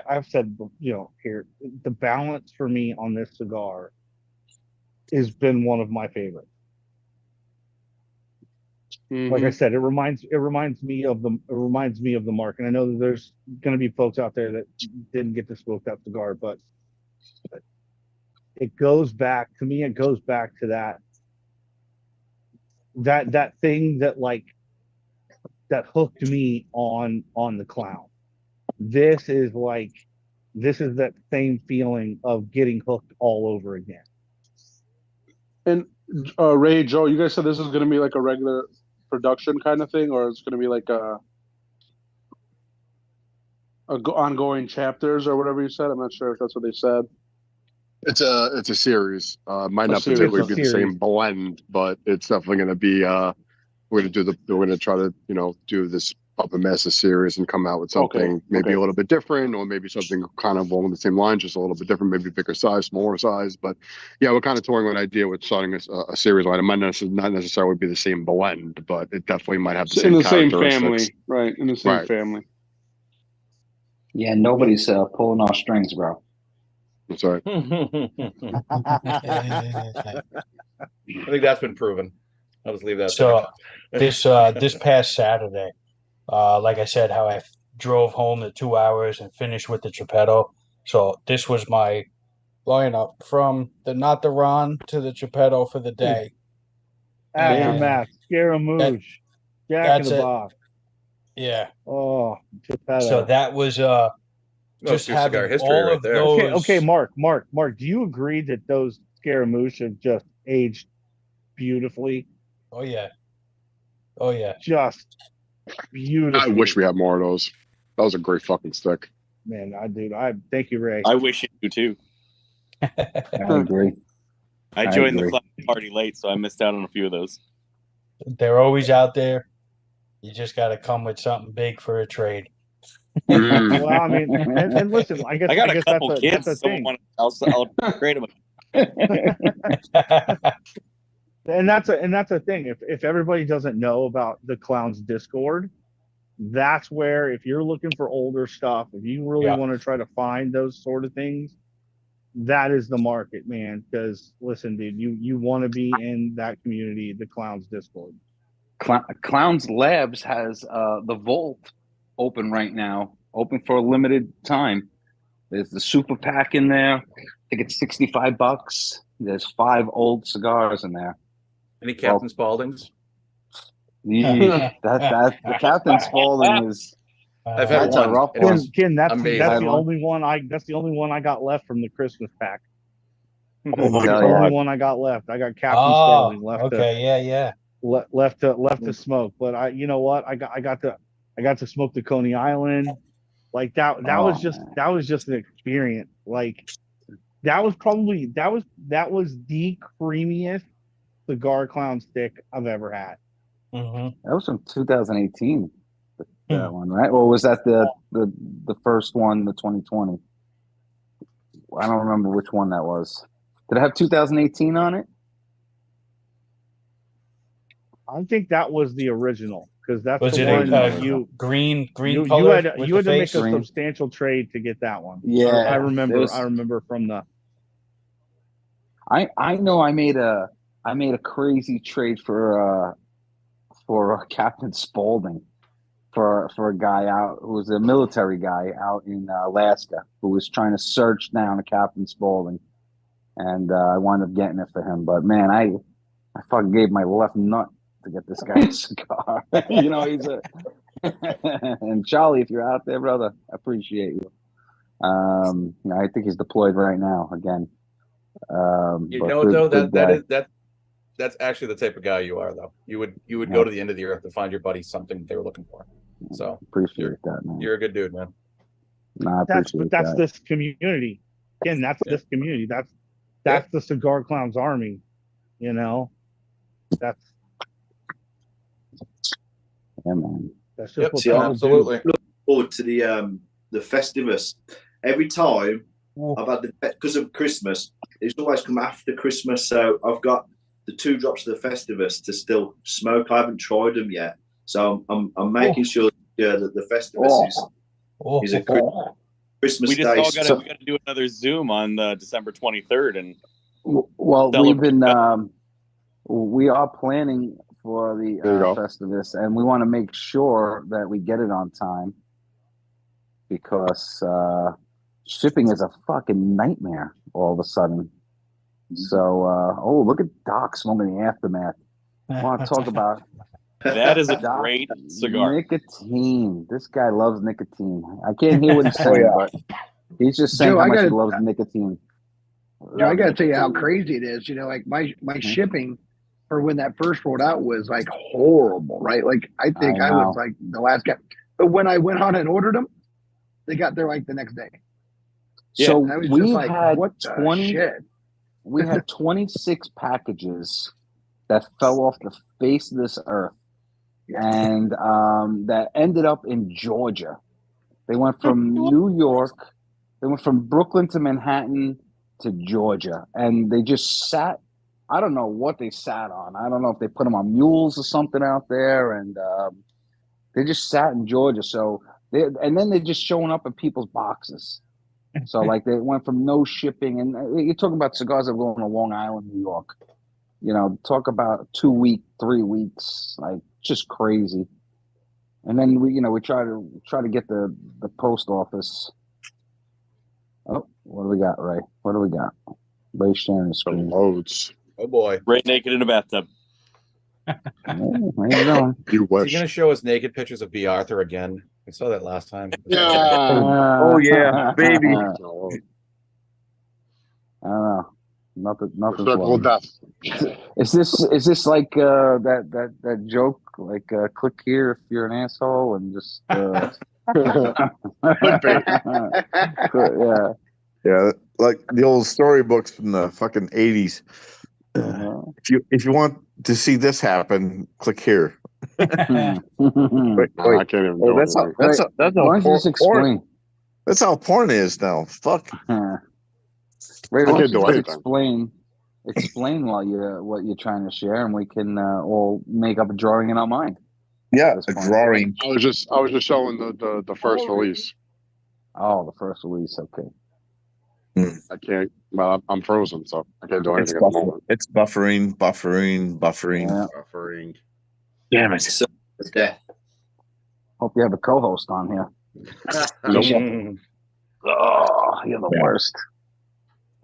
I've said, you know, here, the balance for me on this cigar has been one of my favorites. Like I said, it reminds me of the mark. And I know that there's going to be folks out there that didn't get to smoke that cigar, but it goes back to me. It goes back to that thing that that hooked me on the clown. This is that same feeling of getting hooked all over again. And Ray, Joe, you guys said this is going to be like a regular production kind of thing, or it's going to be like ongoing chapters or whatever you said. I'm not sure if that's what they said. It's a series. Might A not series. particularly It's a be the same series. blend, but it's definitely going to be. We're going to try to do this Puppet Master series and come out with something maybe a little bit different, or maybe something kind of along the same lines, just a little bit different, maybe bigger size, smaller size. But yeah, we're kind of toying with an idea with starting a series line. It might not necessarily be the same blend, but it definitely might have the In same the same characteristics. family, right? In the same Right. family. Yeah, nobody's pulling our strings, bro. That's right. I think that's been proven. I'll just leave that So there. this past Saturday, like I said, how I drove home the 2 hours and finished with the Geppetto. So this was my lineup from the Not the Ron to the Geppetto for the day. Aftermath, Scaramouche, Jack in that's the it. Box. Yeah. Oh, Geppetto. So that was just pure cigar having history all right of there. those. Okay, Mark, do you agree that those Scaramouche have just aged beautifully? Oh yeah. Oh yeah. Just beautifully. I wish we had more of those. That was a great fucking stick. Man, I thank you, Ray. I wish you do too. I agree. I joined the club party late, so I missed out on a few of those. They're always out there. You just got to come with something big for a trade. Well, I mean, and listen, I guess I got a guess couple that's kids. a Someone thing. I'll trade them. And that's a thing. If everybody doesn't know about the Clowns Discord, that's where, if you're looking for older stuff, if you really want to try to find those sort of things, that is the market, man. Because listen, dude, you want to be in that community, the Clowns Discord. Clowns Labs has the vault open right now, open for a limited time. There's the super pack in there. I think it's $65. There's 5 old cigars in there. Any Captain Spauldings? That the Captain Spaulding is. I've had that's one. a rough It one. was Ken, that's amazing. the only one I got left from the Christmas pack. Oh my That's God. the only one I got left. I got Captain Oh, Spaulding left. okay, yeah. Left to smoke. But you know what? I got to smoke the Coney Island. Like that was just an experience. Like that was the creamiest cigar clown stick I've ever had. Mm-hmm. That was from 2018. That one, right? Or was that the first one, the 2020? I don't remember which one that was. Did it have 2018 on it? I think that was the original, because that's Was the it one a green you color? had with you had the to make face? a substantial trade to get that one. Yeah, I remember from the. I know I made a crazy trade for Captain Spaulding for a guy out who was a military guy out in Alaska who was trying to search down a Captain Spaulding, and I wound up getting it for him. But man, I fucking gave my left nut to get this guy a cigar. He's a and Charlie, if you're out there, brother, I appreciate you. I think he's deployed right now again. That's actually the type of guy you are, though. You would go to the end of the earth to find your buddy something they were looking for. So appreciate that, man. You're a good dude, man. No, I appreciate that's that. this community. Again, that's this community. That's the Cigar Clowns Army. That's man. That's just what See, people absolutely. do. Look forward to the Festivus. Every time I've had because of Christmas, it's always come after Christmas. So I've got the 2 drops of the Festivus to still smoke. I haven't tried them yet, so I'm making sure that the Festivus is a Christmas We just day. all got to do another Zoom on December 23rd, and well, we've been we are planning for the Festivus, and we want to make sure that we get it on time, because shipping is a fucking nightmare all of a sudden. So, look at Doc smoking the Aftermath. I want to talk about that is a great cigar. Nicotine. This guy loves nicotine. I can't hear what he's saying, but he's just saying how much he loves nicotine. Joe, I got to tell you how crazy it is. Like my shipping for when that first rolled out was like horrible, right? Like I think I was like the last guy. But when I went on and ordered them, they got there like the next day. So I was we just like, had what the 20. shit? We had 26 packages that fell off the face of this earth, and that ended up in Georgia. They went from New York, they went from Brooklyn to Manhattan to Georgia, and they just sat. I don't know what they sat on. I don't know if they put them on mules or something out there, and they just sat in Georgia. So and then they're just showing up in people's boxes. So like they went from no shipping, and you're talking about cigars that are going to Long Island, New York. Talk about 2 weeks, 3 weeks, like just crazy. And then we try to get the post office. Oh, what do we got, Ray? What do we got? Ray sharing the screen. Loads. Oh boy. Right naked in a bathtub. How you doing? You Is he wish. going to show us naked pictures of B. Arthur again? We saw that last time. Yeah. Oh yeah, baby. I don't know. Nothing's Circle of wrong. death. Is this like that joke? Like click here if you're an asshole, and just yeah. Yeah, like the old storybooks from the fucking 80s. If you want to see this happen, click here. Wait, I can't even do that's it. how Why don't you just explain? That's how porn is now. Fuck. Ray, I why don't can't you do just anything. explain what you're trying to share, and we can all make up a drawing in our mind. Yeah, a drawing. I was just showing the first release. Oh, the first release. Okay. I can't. Well, I'm frozen, so I can't do anything at the moment. It's buffering. Yeah. Buffering. Damn it. So, death. Hope you have a co-host on here. Nope. Oh, you're the worst.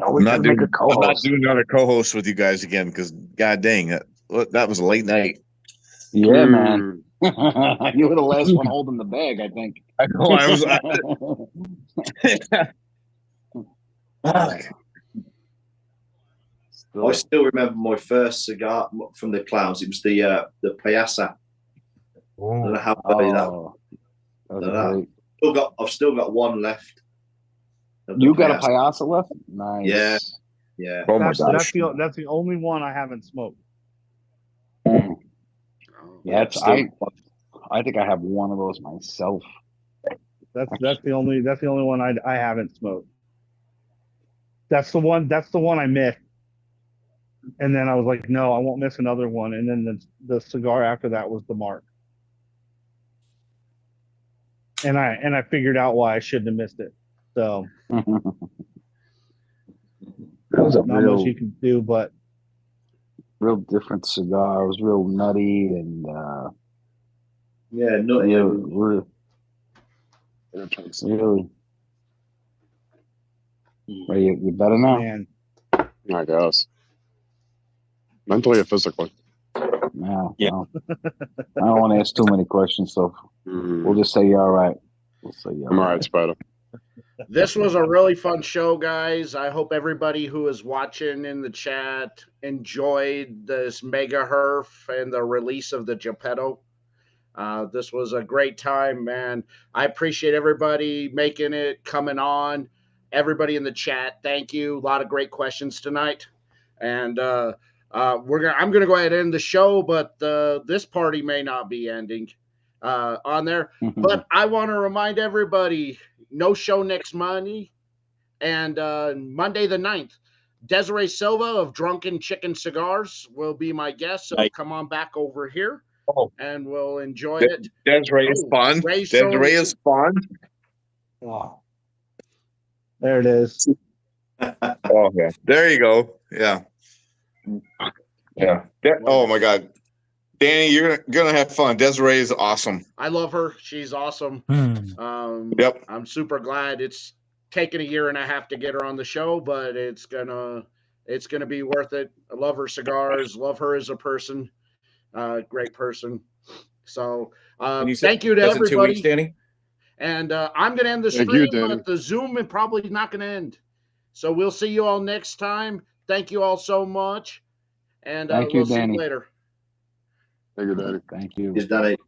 No, we I'm can make a not co-host. doing another co-host with you guys again because god dang that was a late night. Yeah, man. You were the last one holding the bag, I think. I know I was. I still remember my first cigar from the clowns. It was the Piazza. I don't know how early that. I've still got one left. You got a Piazza left? Nice. Yeah. Yeah. Oh my That's gosh. that's the only one I haven't smoked. Yeah, I think I have one of those myself. That's the only one I haven't smoked. That's the one I missed. And then I was like, no, I won't miss another one. And then the cigar after that was the Mark. And I figured out why I shouldn't have missed it. So That was a not much you can do, but real different cigar. It was real nutty and yeah, nutty. Really. Are you better now? Man. I guess. Mentally or physically? No. I don't want to ask too many questions, so we'll just say you're all right. We'll say you're I'm all right, Spider. This was a really fun show, guys. I hope everybody who is watching in the chat enjoyed this Mega Herf and the release of the Geppetto. This was a great time, man. I appreciate everybody making it, coming on. Everybody in the chat, thank you. A lot of great questions tonight. And I'm gonna go ahead and end the show, but this party may not be ending on there. But I want to remind everybody, no show next Monday, and Monday the 9th, Desiree Silva of Drunken Chicken Cigars will be my guest. So come on back over here, and we'll enjoy it. Desiree is fun. Desiree is fun. Oh. There it is. Oh yeah, there you go. Yeah. Oh my God, Danny, you're gonna have fun. Desiree is awesome. I love her. She's awesome. Yep. I'm super glad it's taken a year and a half to get her on the show, but it's gonna be worth it. I love her cigars. Love her as a person. Great person. So thank you to everybody. In 2 weeks, Danny. And I'm going to end the stream, but the Zoom is probably not going to end. So we'll see you all next time. Thank you all so much. And Thank you, we'll see Danny. you later. Thank you, Danny. Thank you. Is that it?